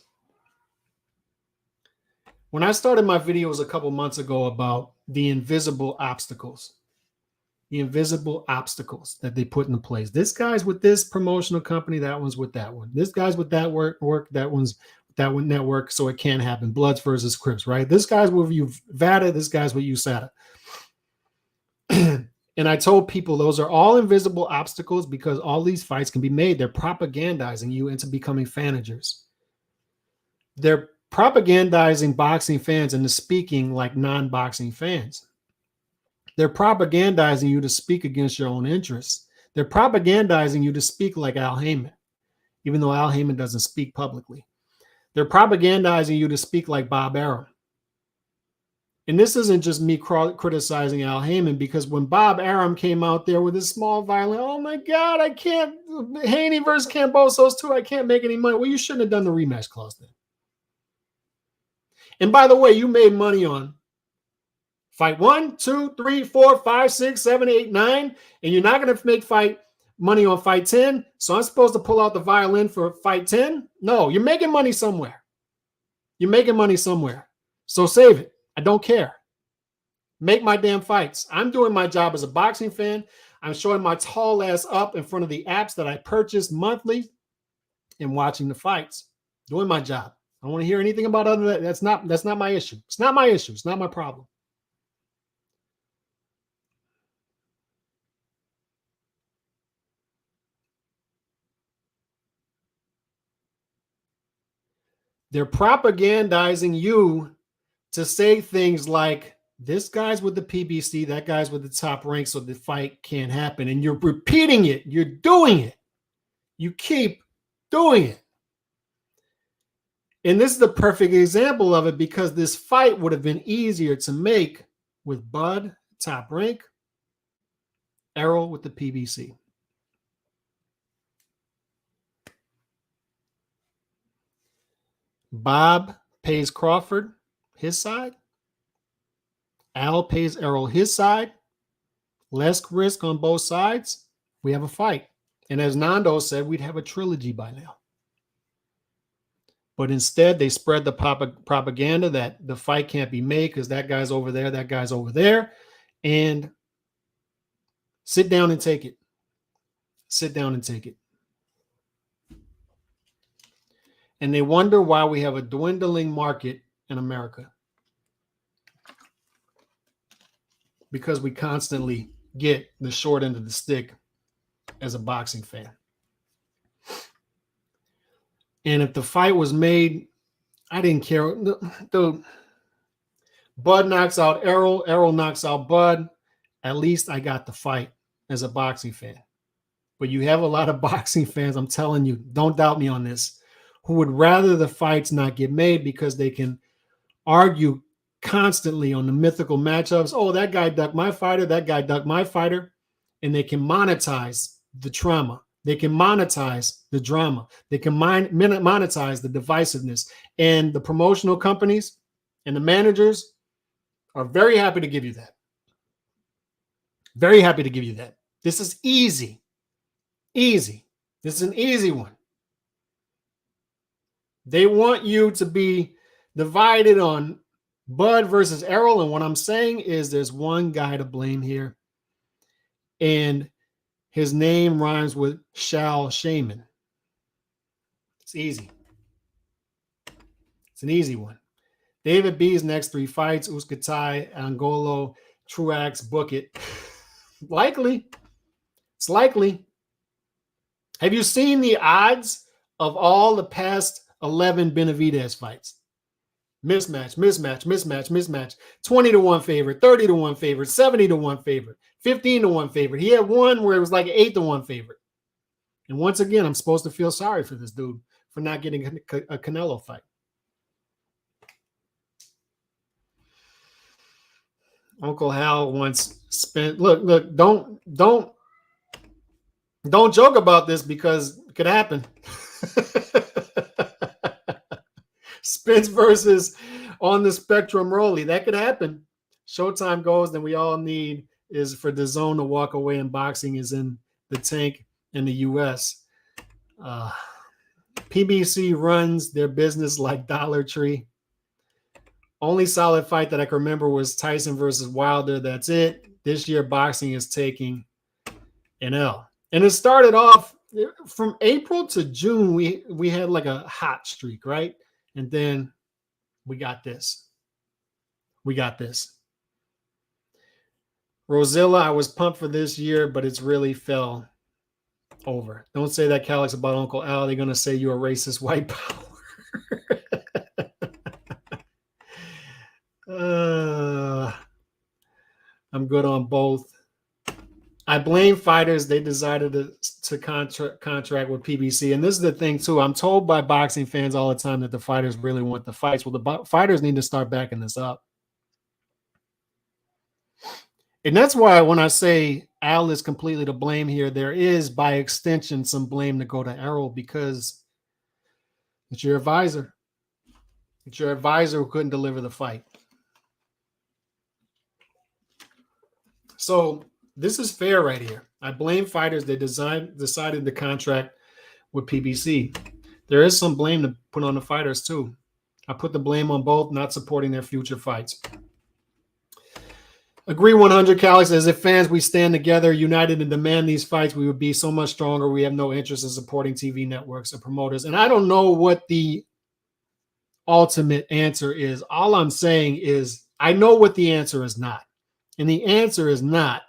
When I started my videos a couple months ago about the invisible obstacles that they put into place. This guy's with this promotional company, that one's with that one. This guy's with that work, that one's with that one network, so it can't happen. Bloods versus Crips, right? This guy's with UVADA, this guy's with USADA. And I told people those are all invisible obstacles because all these fights can be made. They're propagandizing you into becoming fanagers. They're propagandizing boxing fans into speaking like non-boxing fans. They're propagandizing you to speak against your own interests. They're propagandizing you to speak like Al Heyman, even though Al Heyman doesn't speak publicly. They're propagandizing you to speak like Bob Arum. And this isn't just me criticizing Al Heyman, because when Bob Arum came out there with his small violin, oh my God, I can't, Haney versus Cambosos too, I can't make any money. Well, you shouldn't have done the rematch clause then. And by the way, you made money on fight 1, 2, 3, 4, 5, 6, 7, 8, 9, and you're not going to make money on fight 10. So I'm supposed to pull out the violin for fight 10? No, you're making money somewhere. You're making money somewhere. So save it. I don't care. Make my damn fights. I'm doing my job as a boxing fan. I'm showing my tall ass up in front of the apps that I purchase monthly and watching the fights. Doing my job. I don't want to hear anything about other than that. That's not my issue. It's not my issue. It's not my problem. They're propagandizing you to say things like, this guy's with the PBC, that guy's with the top rank, so the fight can't happen. And you're repeating it. You're doing it. You keep doing it. And this is the perfect example of it, because this fight would have been easier to make with Bud, top rank, Errol with the PBC. Bob pays Crawford his side. Al pays Errol his side. Less risk on both sides. We have a fight. And as Nando said, we'd have a trilogy by now. But instead, they spread the propaganda that the fight can't be made because that guy's over there, that guy's over there. And sit down and take it. Sit down and take it. And they wonder why we have a dwindling market in America. Because we constantly get the short end of the stick as a boxing fan. And if the fight was made, I didn't care. The Bud knocks out Errol, Errol knocks out Bud. At least I got the fight as a boxing fan. But you have a lot of boxing fans, I'm telling you, don't doubt me on this, who would rather the fights not get made because they can argue constantly on the mythical matchups. Oh, that guy ducked my fighter. That guy ducked my fighter. And they can monetize the trauma. They can monetize the drama. They can monetize the divisiveness. And the promotional companies and the managers are very happy to give you that. Very happy to give you that. This is easy. Easy. This is an easy one. They want you to be divided on Bud versus Errol. And what I'm saying is there's one guy to blame here. And his name rhymes with Shal Shaman. It's easy. It's an easy one. David B's next 3 fights, Uskatai, Angolo, Truax, book it. Likely. It's likely. Have you seen the odds of all the past 11 Benavidez fights? Mismatch, mismatch, mismatch, mismatch. 20-1 favorite, 30-1 favorite, 70-1 favorite, 15-1 favorite. He had one where it was like 8-1 favorite. And once again, I'm supposed to feel sorry for this dude for not getting a Canelo fight. Uncle Hal once spent. Look, don't joke about this because it could happen. Spence versus On the Spectrum Rolly. That could happen. Showtime goes, then we all need is for the zone to walk away, and boxing is in the tank in the U.S. PBC runs their business like Dollar Tree. Only solid fight that I can remember was Tyson versus Wilder. That's it. This year, boxing is taking an L. And it started off from April to June. We had like a hot streak, right? And then we got this. We got this. Rosilla, I was pumped for this year, but it's really fell over. Don't say that, Calix, about Uncle Al. They're going to say you're a racist white power. I'm good on both. I blame fighters. They decided to contract with PBC. And this is the thing, too. I'm told by boxing fans all the time that the fighters really want the fights. Well, the fighters need to start backing this up. And that's why when I say Al is completely to blame here, there is, by extension, some blame to go to Errol because it's your advisor. It's your advisor who couldn't deliver the fight. So this is fair right here. I blame fighters. They decided to contract with PBC. There is some blame to put on the fighters too. I put the blame on both not supporting their future fights. Agree 100, Calix. As if fans, we stand together, united, and demand these fights, we would be so much stronger. We have no interest in supporting TV networks or promoters. And I don't know what the ultimate answer is. All I'm saying is I know what the answer is not. And the answer is not,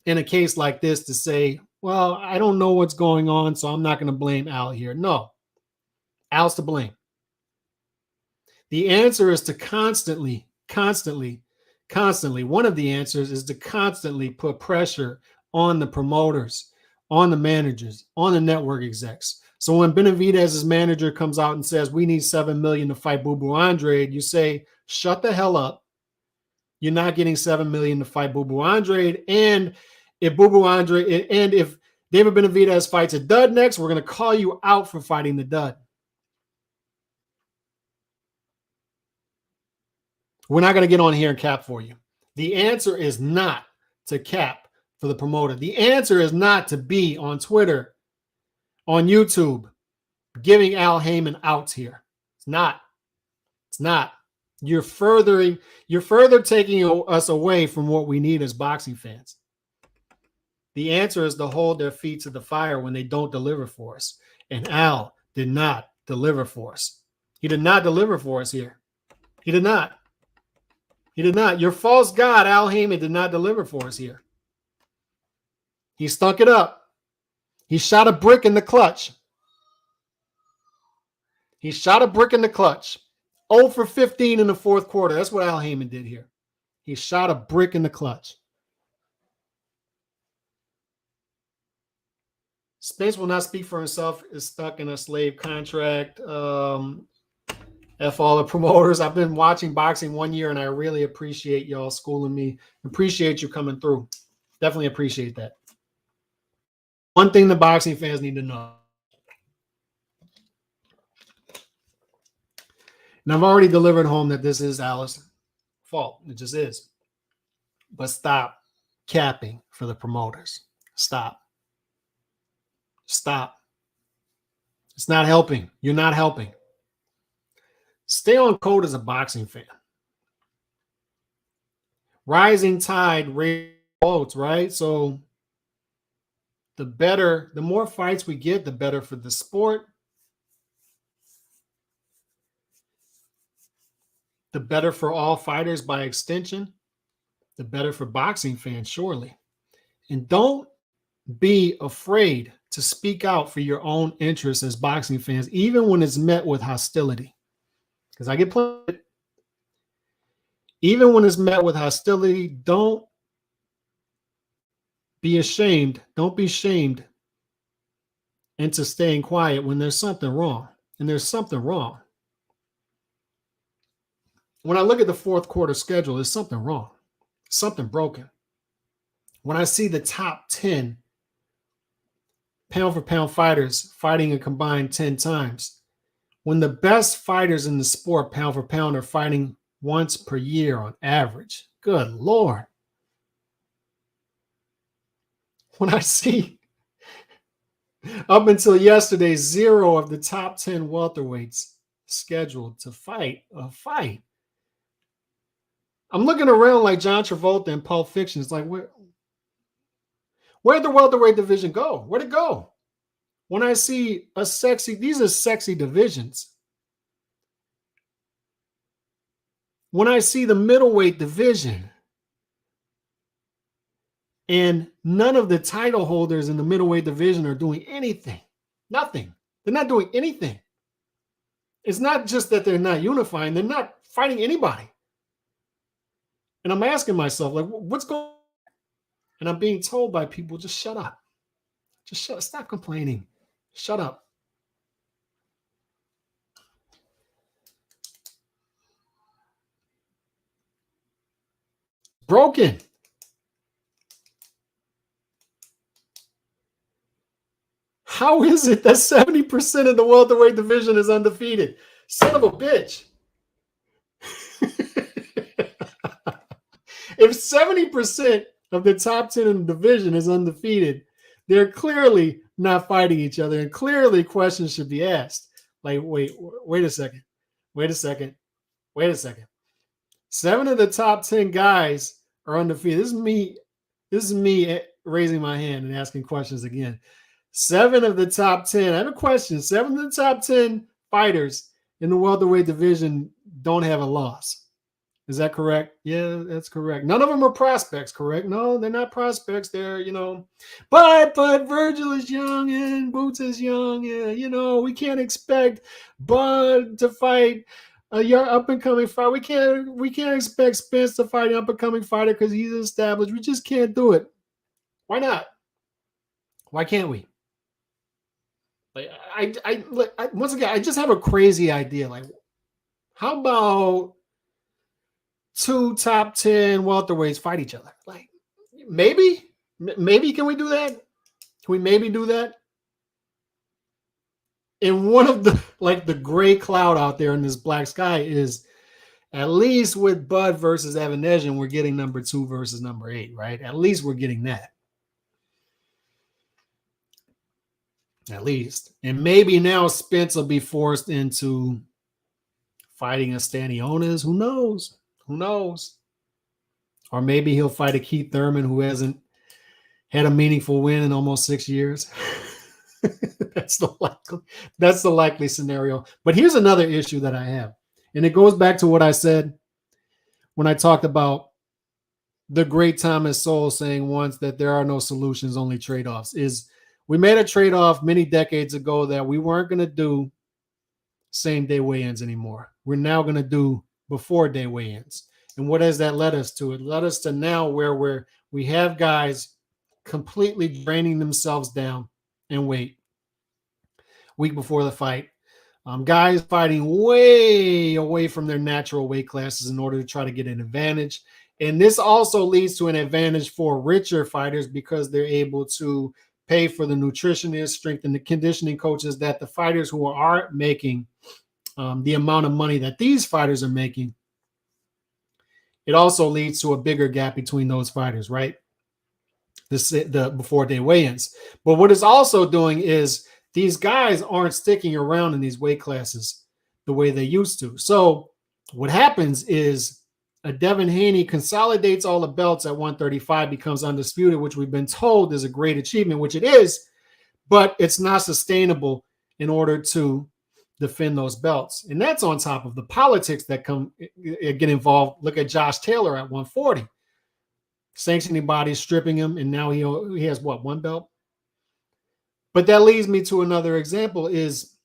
in a case like this, to say, well, I don't know what's going on, so I'm not going to blame Al here. No, Al's to blame. The answer is to constantly, one of the answers is to constantly put pressure on the promoters, on the managers, on the network execs. So when Benavidez's manager comes out and says, we need $7 million to fight Boo Boo Andrade, you say, shut the hell up. You're not getting $7 million to fight Boo Boo Andrade. And if if David Benavidez fights a dud next, we're going to call you out for fighting the dud. We're not going to get on here and cap for you. The answer is not to cap for the promoter. The answer is not to be on Twitter, on YouTube, giving Al Heyman outs here. It's not. It's not. You're further taking us away from what we need as boxing fans. The answer is to hold their feet to the fire when they don't deliver for us. And Al did not deliver for us. He did not deliver for us here. He did not. He did not. Your false god, Al Heyman, did not deliver for us here. He stunk it up. He shot a brick in the clutch. He shot a brick in the clutch. 0 for 15 in the fourth quarter. That's what Al Heyman did here. He shot a brick in the clutch. Spence will not speak for himself, is stuck in a slave contract. F all the promoters. I've been watching boxing 1 year, and I really appreciate y'all schooling me. Appreciate you coming through. Definitely appreciate that. One thing the boxing fans need to know, and I've already delivered home that this is Alice's fault. It just is. But stop capping for the promoters. Stop. Stop. It's not helping. You're not helping. Stay on code as a boxing fan. Rising tide raises boats, right? So the more fights we get, the better for the sport. The better for all fighters by extension. The better for boxing fans, surely. And don't be afraid to speak out for your own interests as boxing fans, even when it's met with hostility. Because I get played. Even when it's met with hostility, don't be ashamed. Don't be shamed into staying quiet when there's something wrong. And there's something wrong. When I look at the fourth quarter schedule, there's something wrong. Something broken. When I see the top 10 pound-for-pound fighters fighting a combined 10 times, when the best fighters in the sport, pound-for-pound, are fighting once per year on average. Good Lord. When I see, up until yesterday, 0 of the top 10 welterweights scheduled to fight a fight. I'm looking around like John Travolta in Pulp Fiction. It's like, where'd the welterweight division go? Where'd it go? When I see these are sexy divisions. When I see the middleweight division and none of the title holders in the middleweight division are doing anything, nothing. They're not doing anything. It's not just that they're not unifying. They're not fighting anybody. And I'm asking myself, like, what's going on? And I'm being told by people, just shut up. Just shut up. Stop complaining. Shut up. Broken. How is it that 70% of the welterweight division is undefeated? Son of a bitch. If 70% of the top 10 in the division is undefeated, they're clearly not fighting each other, and clearly questions should be asked. Like, wait a second. Wait a second. 7 of the top 10 guys are undefeated. This is me raising my hand and asking questions again. 7 of the top 10. I have a question. 7 of the top 10 fighters in the welterweight division don't have a loss. Is that correct? Yeah, that's correct. None of them are prospects, correct? No, they're not prospects. They're, but Virgil is young and Boots is young. Yeah, we can't expect Bud to fight a young up-and-coming fighter. We can't expect Spence to fight an up-and-coming fighter because he's established. We just can't do it. Why not? Why can't we? Like, once again, I just have a crazy idea. Like, how about 2 top 10 welterweights fight each other? Like, maybe can we do that? Can we maybe do that? And one of the gray cloud out there in this black sky is, at least with Bud versus Evanescence, we're getting number 2 versus number 8, right? At least we're getting that. At least. And maybe now Spence will be forced into fighting a Stanionis. Who knows? Who knows? Or maybe he'll fight a Keith Thurman who hasn't had a meaningful win in almost 6 years. That's the likely scenario. But here's another issue that I have. And it goes back to what I said when I talked about the great Thomas Sowell saying once that there are no solutions, only trade-offs. Is we made a trade-off many decades ago that we weren't going to do same-day weigh-ins anymore. We're now going to do before-day weigh-ins. And what has that led us to? It led us to now where we have guys completely draining themselves down in weight week before the fight. Guys fighting way away from their natural weight classes in order to try to get an advantage. And this also leads to an advantage for richer fighters because they're able to pay for the nutritionists, strength and the conditioning coaches, that the fighters who are making the amount of money that these fighters are making, it also leads to a bigger gap between those fighters, right? The before day weigh-ins. But what it's also doing is these guys aren't sticking around in these weight classes the way they used to. So what happens is a Devin Haney consolidates all the belts at 135, becomes undisputed, which we've been told is a great achievement, which it is, but it's not sustainable in order to defend those belts. And that's on top of the politics that get involved. Look at Josh Taylor at 140. Sanctioning bodies stripping him, and now he has what, one belt? But that leads me to another example is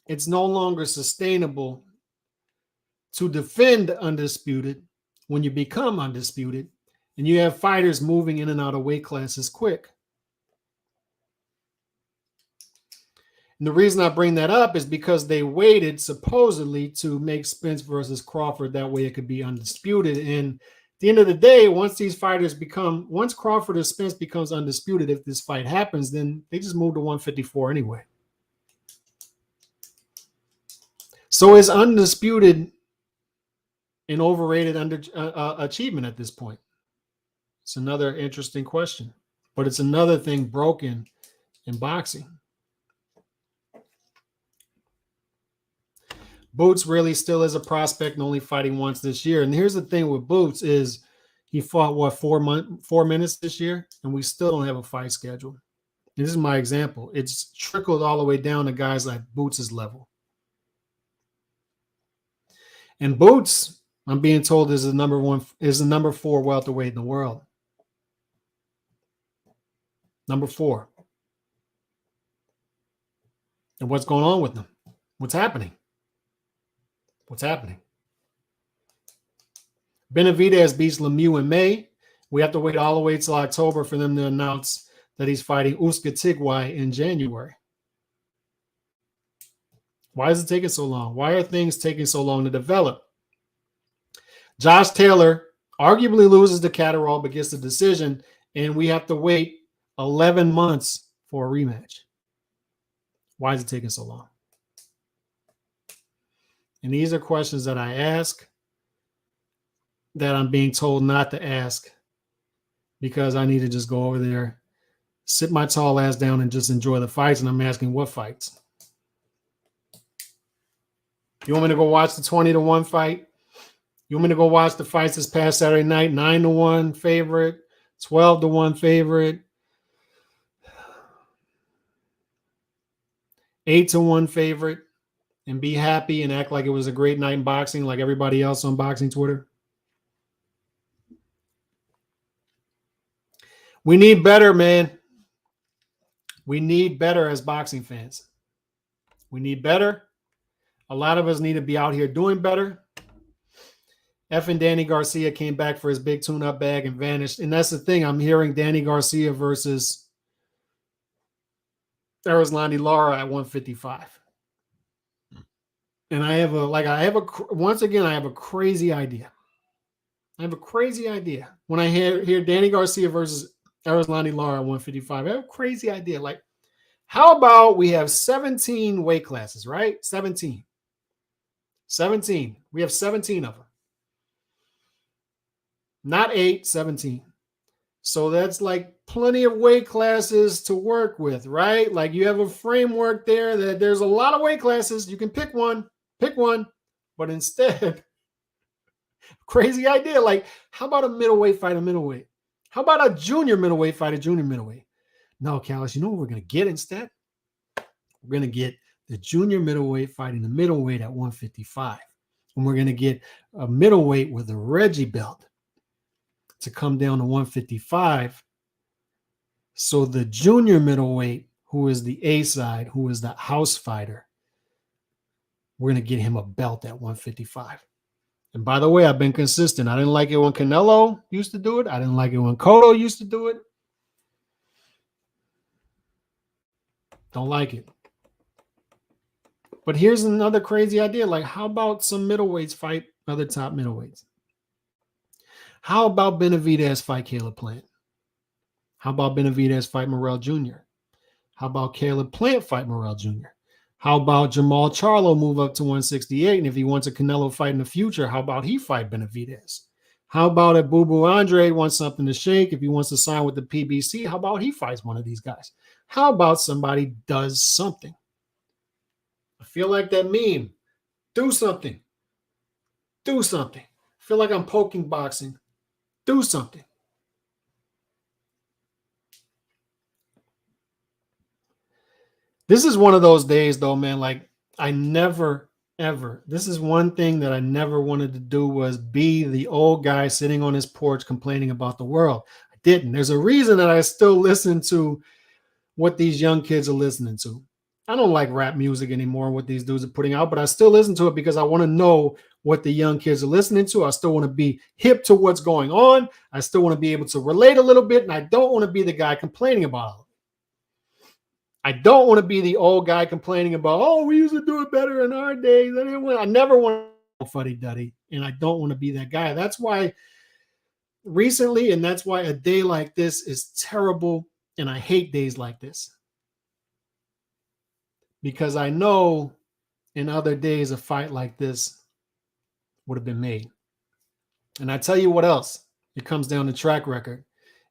it's no longer sustainable to defend undisputed when you become undisputed and you have fighters moving in and out of weight classes quick. And the reason I bring that up is because they waited supposedly to make Spence versus Crawford. That way it could be undisputed. And at the end of the day, once Crawford or Spence becomes undisputed, if this fight happens, then they just move to 154 anyway. So is undisputed an overrated achievement at this point? It's another interesting question, but it's another thing broken in boxing. Boots really still is a prospect and only fighting once this year. And here's the thing with Boots is he fought, what, 4 minutes this year, and we still don't have a fight schedule. This is my example. It's trickled all the way down to guys like Boots' level. And Boots, I'm being told, is the number 4 welterweight in the world. Number 4. And what's going on with them? What's happening? What's happening? Benavidez beats Lemieux in May. We have to wait all the way till October for them to announce that he's fighting Uska Tigwai in January. Why is it taking so long? Why are things taking so long to develop? Josh Taylor arguably loses to Catterall but gets the decision, and we have to wait 11 months for a rematch. Why is it taking so long? And these are questions that I ask that I'm being told not to ask because I need to just go over there, sit my tall ass down and just enjoy the fights. And I'm asking, what fights? You want me to go watch the 20-1 fight? You want me to go watch the fights this past Saturday night? 9-1 favorite, 12-1 favorite, 8-1 favorite, and be happy and act like it was a great night in boxing like everybody else on boxing Twitter? We need better, man. We need better as boxing fans. We need better. A lot of us need to be out here doing better. Effing Danny Garcia came back for his big tune-up bag and vanished. And that's the thing. I'm hearing Danny Garcia versus Erislandy Lara at 155. And I have a crazy idea. I have a crazy idea. When I hear Danny Garcia versus Erislandy Lara at 155, I have a crazy idea. Like, how about we have 17 weight classes, right? 17. We have 17 of them. Not 8, 17. So that's like plenty of weight classes to work with, right? Like you have a framework there that there's a lot of weight classes. You can pick one. But instead, crazy idea. Like, how about a middleweight fight, a middleweight? How about a junior middleweight fight, a junior middleweight? No, Callis, you know what we're going to get instead? We're going to get the junior middleweight fighting the middleweight at 155. And we're going to get a middleweight with a Reggie belt to come down to 155. So the junior middleweight, who is the A side, who is the house fighter, we're going to get him a belt at 155. And by the way, I've been consistent. I didn't like it when Canelo used to do it. I didn't like it when Cotto used to do it. Don't like it. But here's another crazy idea. Like, how about some middleweights fight other top middleweights? How about Benavidez fight Caleb Plant? How about Benavidez fight Morrell Jr.? How about Caleb Plant fight Morrell Jr.? How about Jamal Charlo move up to 168? And if he wants a Canelo fight in the future, how about he fight Benavidez? How about if Boo Boo Andre wants something to shake? If he wants to sign with the PBC, how about he fights one of these guys? How about somebody does something? I feel like that meme. Do something. Do something. I feel like I'm poking boxing. Do something. This is one of those days, though, man. Like, I never, ever. This is one thing that I never wanted to do, was be the old guy sitting on his porch complaining about the world. I didn't. There's a reason that I still listen to what these young kids are listening to. I don't like rap music anymore, what these dudes are putting out, but I still listen to it because I want to know what the young kids are listening to. I still want to be hip to what's going on. I still want to be able to relate a little bit, and I don't want to be the guy complaining about it. I don't want to be the old guy complaining about, oh, we used to do it better in our days. I never want to fuddy-duddy, and I don't want to be that guy. That's why recently, and that's why a day like this is terrible, and I hate days like this. Because I know in other days a fight like this would have been made. And I tell you what else, it comes down to track record.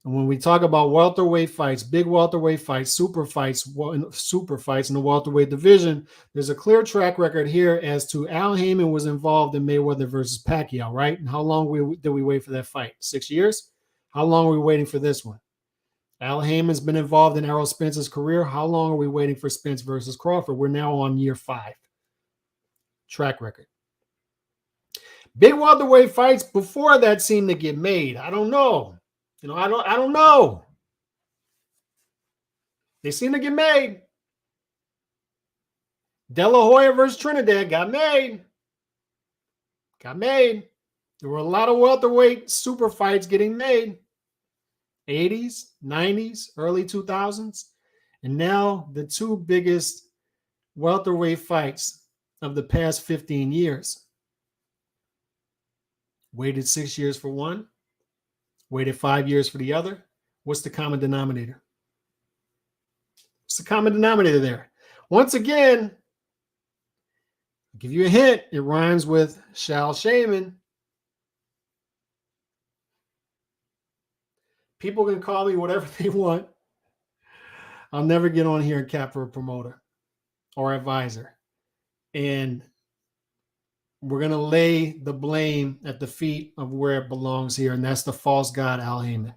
And when we talk about welterweight fights, big welterweight fights, super fights in the welterweight division, there's a clear track record here as to Al Haymon was involved in Mayweather versus Pacquiao, right? And how long did we wait for that fight? 6 years? How long are we waiting for this one? Al Haymon's been involved in Errol Spence's career. How long are we waiting for Spence versus Crawford? We're now on year 5. Track record. Big welterweight fights before that seem to get made. I don't know. I don't know. They seem to get made. De La Hoya versus Trinidad got made. Got made. There were a lot of welterweight super fights getting made. 80s, 90s, early 2000s. And now the two biggest welterweight fights of the past 15 years. Waited 6 years for one. Waited 5 years for the other. What's the common denominator? What's the common denominator there? Once again, I'll give you a hint. It rhymes with Shal Shaman. People can call me whatever they want. I'll never get on here and cap for a promoter or advisor. And we're going to lay the blame at the feet of where it belongs here, and that's the false god Al Haymon.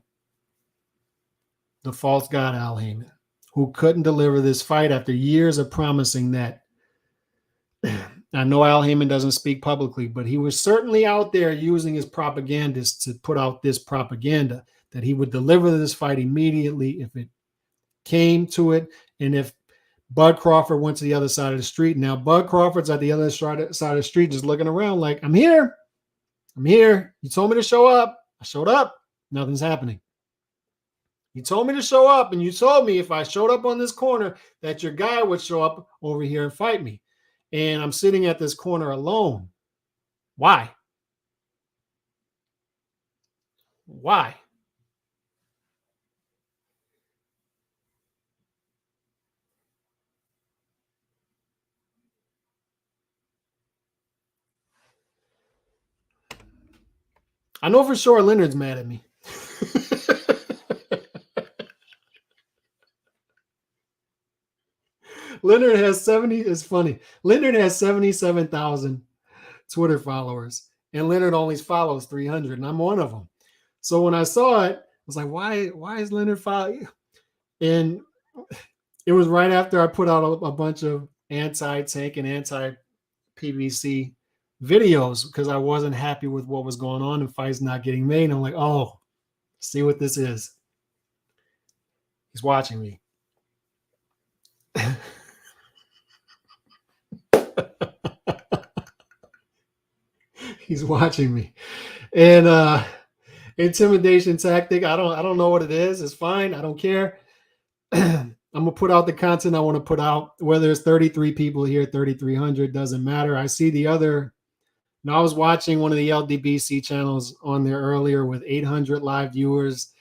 The false god Al Haymon, who couldn't deliver this fight after years of promising that. I know Al Haymon doesn't speak publicly, but he was certainly out there using his propagandists to put out this propaganda that he would deliver this fight immediately if it came to it, and if Bud Crawford went to the other side of the street. Now, Bud Crawford's at the other side of the street just looking around like, I'm here. I'm here. You told me to show up. I showed up. Nothing's happening. You told me to show up, and you told me if I showed up on this corner that your guy would show up over here and fight me. And I'm sitting at this corner alone. Why? Why? I know for sure Leonard's mad at me. Leonard has 70. It's funny. Leonard has 77,000 Twitter followers, and Leonard only follows 300, and I'm one of them. So when I saw it, I was like, why is Leonard following? And it was right after I put out a bunch of anti-tank and anti-PVC videos because I wasn't happy with what was going on and fights not getting made. And I'm like, oh, see what this is. He's watching me. He's watching me. And intimidation tactic, I don't know what it is. It's fine. I don't care. I'm gonna put out the content I want to put out. Whether it's 33 people here, 3,300, doesn't matter. I see the other. Now I was watching one of the LDBC channels on there earlier with 800 live viewers,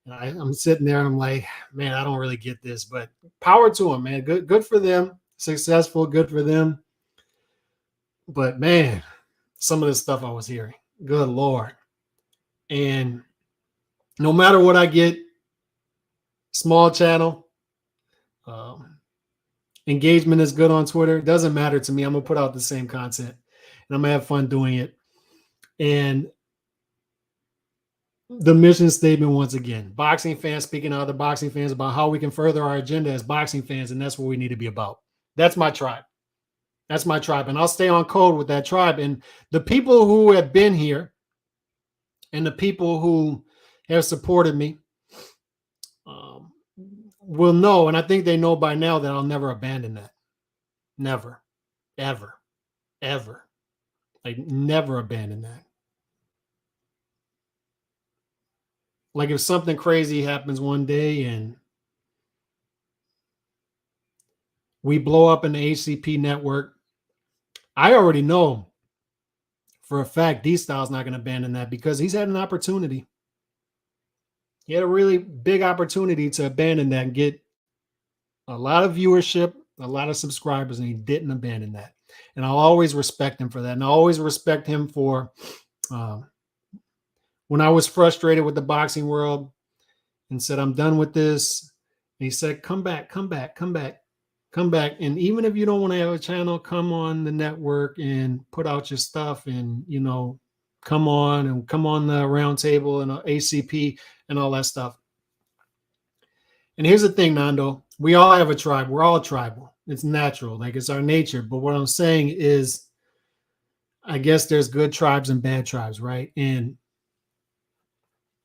And I'm sitting there and I'm like, man, I don't really get this, but power to them, man. Good for them. Successful, good for them. But man, some of the stuff I was hearing, good Lord. And no matter what I get, small channel, um, engagement is good on Twitter. It doesn't matter to me. I'm going to put out the same content and I'm going to have fun doing it. And the mission statement, once again, boxing fans speaking to other boxing fans about how we can further our agenda as boxing fans. And that's what we need to be about. That's my tribe. That's my tribe. And I'll stay on code with that tribe. And the people who have been here and the people who have supported me will know, and I think they know by now, that I'll never abandon that. Never, ever, ever. Like, never abandon that. Like, if something crazy happens one day and we blow up in the HCP network, I already know for a fact D-Style's not going to abandon that, because he's had an opportunity. He had a really big opportunity to abandon that and get a lot of viewership, a lot of subscribers, and he didn't abandon that. And I'll always respect him for that. And I always respect him for when I was frustrated with the boxing world and said, I'm done with this. And he said, come back, come back, come back, come back. And even if you don't want to have a channel, come on the network and put out your stuff and, you know, come on the round table and ACP and all that stuff. And here's the thing, Nando, we all have a tribe. We're all tribal. It's natural. Like, it's our nature. But what I'm saying is, I guess there's good tribes and bad tribes, right? And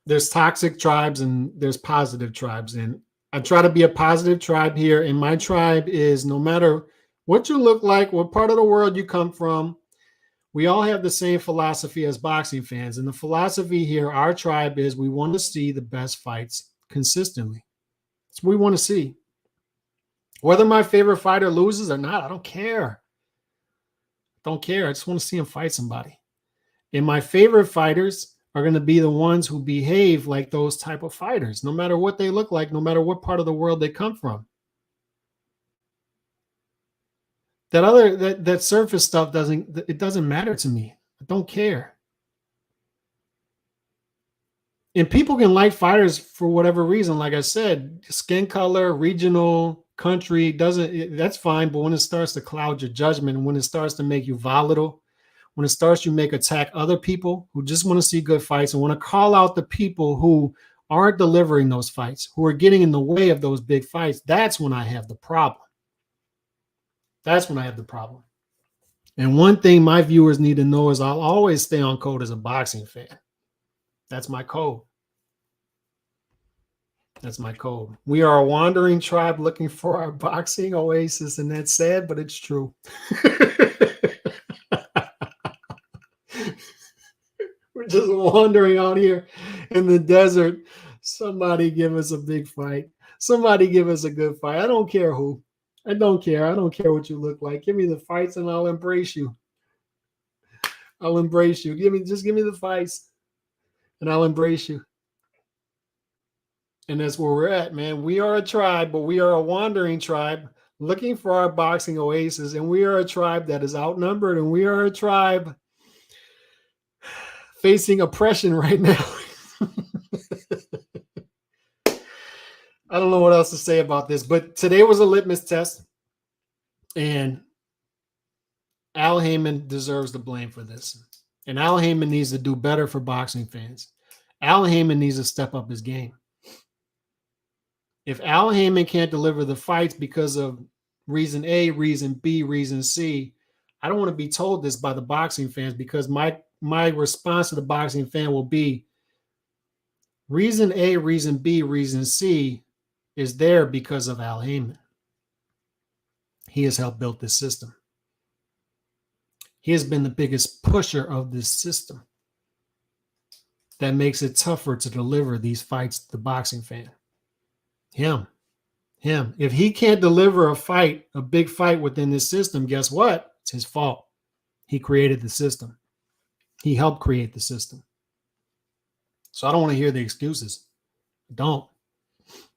there's toxic tribes and there's positive tribes. And I try to be a positive tribe here. And my tribe is, no matter what you look like, what part of the world you come from, we all have the same philosophy as boxing fans. And the philosophy here, our tribe, is we want to see the best fights consistently. That's what we want to see. Whether my favorite fighter loses or not, I don't care. Don't care. I just want to see him fight somebody. And my favorite fighters are going to be the ones who behave like those type of fighters, no matter what they look like, no matter what part of the world they come from. That surface stuff doesn't matter to me. I don't care. And people can like fighters for whatever reason. Like I said, skin color, regional, country, that's fine. But when it starts to cloud your judgment, when it starts to make you volatile, when it starts you make attack other people who just want to see good fights and want to call out the people who aren't delivering those fights, who are getting in the way of those big fights, that's when I have the problem. That's when I have the problem. And one thing my viewers need to know is I'll always stay on code as a boxing fan. That's my code. That's my code. We are a wandering tribe looking for our boxing oasis, and that's sad, but it's true. We're just wandering out here in the desert. Somebody give us a big fight. Somebody give us a good fight. I don't care who. I don't care. I don't care what you look like. Give me the fights and I'll embrace you. I'll embrace you. Just give me the fights and I'll embrace you. And that's where we're at, man. We are a tribe, but we are a wandering tribe looking for our boxing oasis. And we are a tribe that is outnumbered. And we are a tribe facing oppression right now. I don't know what else to say about this, but today was a litmus test. And Al Heyman deserves the blame for this. And Al Heyman needs to do better for boxing fans. Al Heyman needs to step up his game. If Al Heyman can't deliver the fights because of reason A, reason B, reason C, I don't want to be told this by the boxing fans, because my response to the boxing fan will be reason A, reason B, reason C is there because of Al Heyman. He has helped build this system. He has been the biggest pusher of this system that makes it tougher to deliver these fights to the boxing fan. Him. If he can't deliver a fight, a big fight within this system, guess what? It's his fault. He created the system. He helped create the system. So I don't want to hear the excuses. Don't.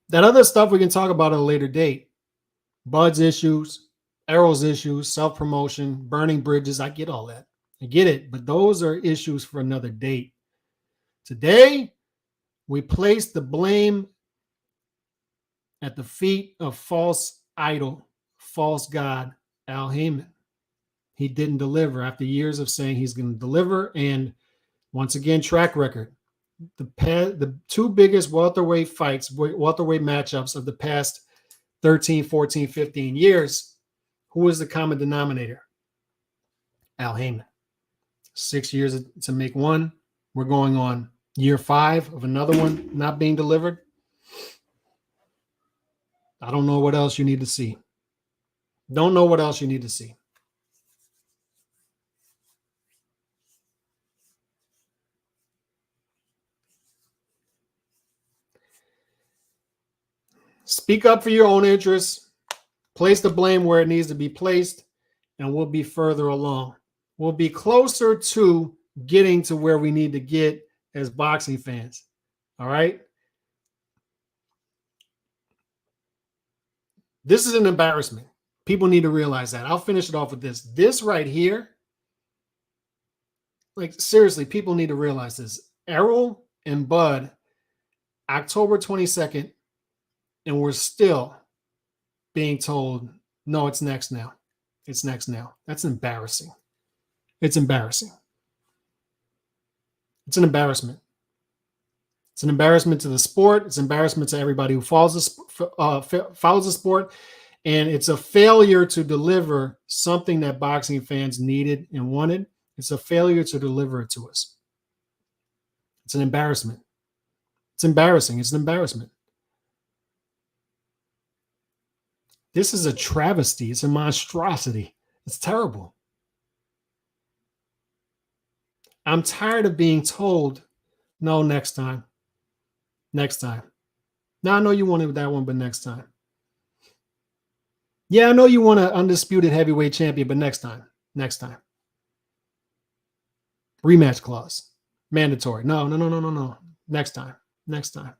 That other stuff we can talk about at a later date. Bud's issues, Errol's issues, self-promotion, burning bridges. I get all that. I get it. But those are issues for another date. Today, we place the blame at the feet of false idol, false god, Al Heyman. He didn't deliver after years of saying he's going to deliver. And once again, track record. The two biggest welterweight matchups of the past 13, 14, 15 years. Who is the common denominator? Al Heyman. 6 years to make one. We're going on year 5 of another one not being delivered. I don't know what else you need to see. Don't know what else you need to see. Speak up for your own interests. Place the blame where it needs to be placed, and we'll be further along. We'll be closer to getting to where we need to get as boxing fans. All right? This is an embarrassment. People need to realize that. I'll finish it off with this. This right here, like seriously, people need to realize this. Errol and Bud, October 22nd, and we're still being told, no, it's next now. It's next now. That's embarrassing. It's embarrassing. It's an embarrassment. It's an embarrassment to the sport. It's an embarrassment to everybody who follows the sport. And it's a failure to deliver something that boxing fans needed and wanted. It's a failure to deliver it to us. It's an embarrassment. It's embarrassing. It's an embarrassment. This is a travesty. It's a monstrosity. It's terrible. I'm tired of being told, no, next time. Next time. Now, I know you wanted that one, but next time. Yeah, I know you want an undisputed heavyweight champion, but next time. Next time. Rematch clause. Mandatory. No. Next time. Next time.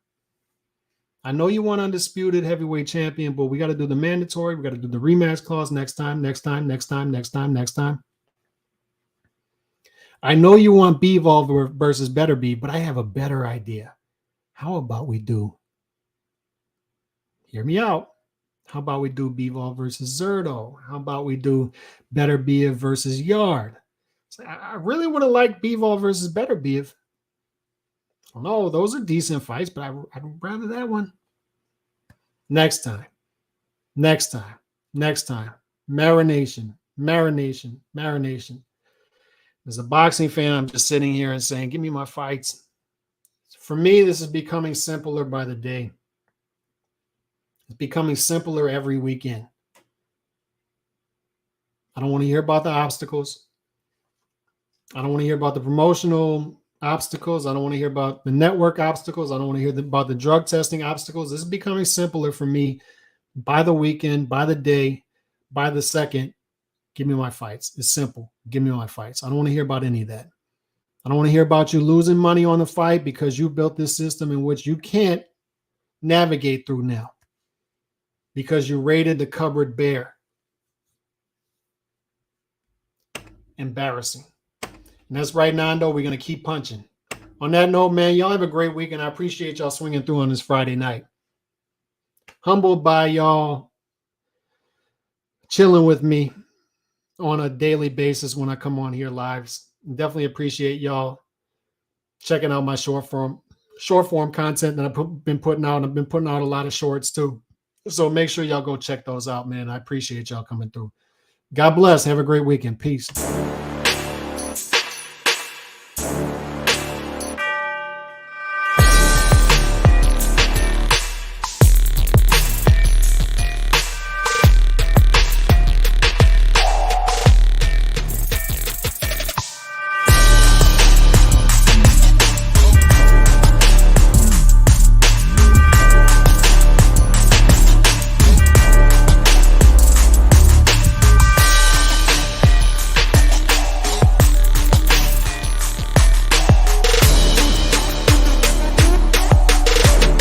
I know you want undisputed heavyweight champion, but we got to do the mandatory. We got to do the rematch clause next time, next time, next time, next time, next time. I know you want Bivol versus Better Be, but I have a better idea. How about we do, hear me out, how about we do Bivol versus Zerto? How about we do Better Be versus Yard? So I really would have liked Bivol versus Better Be. I don't know, those are decent fights, but I'd rather that one. Next time. Next time. Next time. Marination. Marination. Marination. As a boxing fan, I'm just sitting here and saying, give me my fights. For me, this is becoming simpler by the day. It's becoming simpler every weekend. I don't want to hear about the obstacles. I don't want to hear about the promotional obstacles. I don't want to hear about the network obstacles. I don't want to hear about the drug testing obstacles. This is becoming simpler for me by the weekend, by the day, by the second. Give me my fights. It's simple. Give me my fights. I don't want to hear about any of that. I don't want to hear about you losing money on the fight because you built this system in which you can't navigate through now because you raided the cupboard bare. Embarrassing. And that's right, Nando. We're going to keep punching. On that note, man, y'all have a great week, and I appreciate y'all swinging through on this Friday night. Humbled by y'all chilling with me on a daily basis when I come on here lives. Definitely appreciate y'all checking out my short form content that I've been putting out. I've been putting out a lot of shorts too. So make sure y'all go check those out, man. I appreciate y'all coming through. God bless. Have a great weekend. Peace.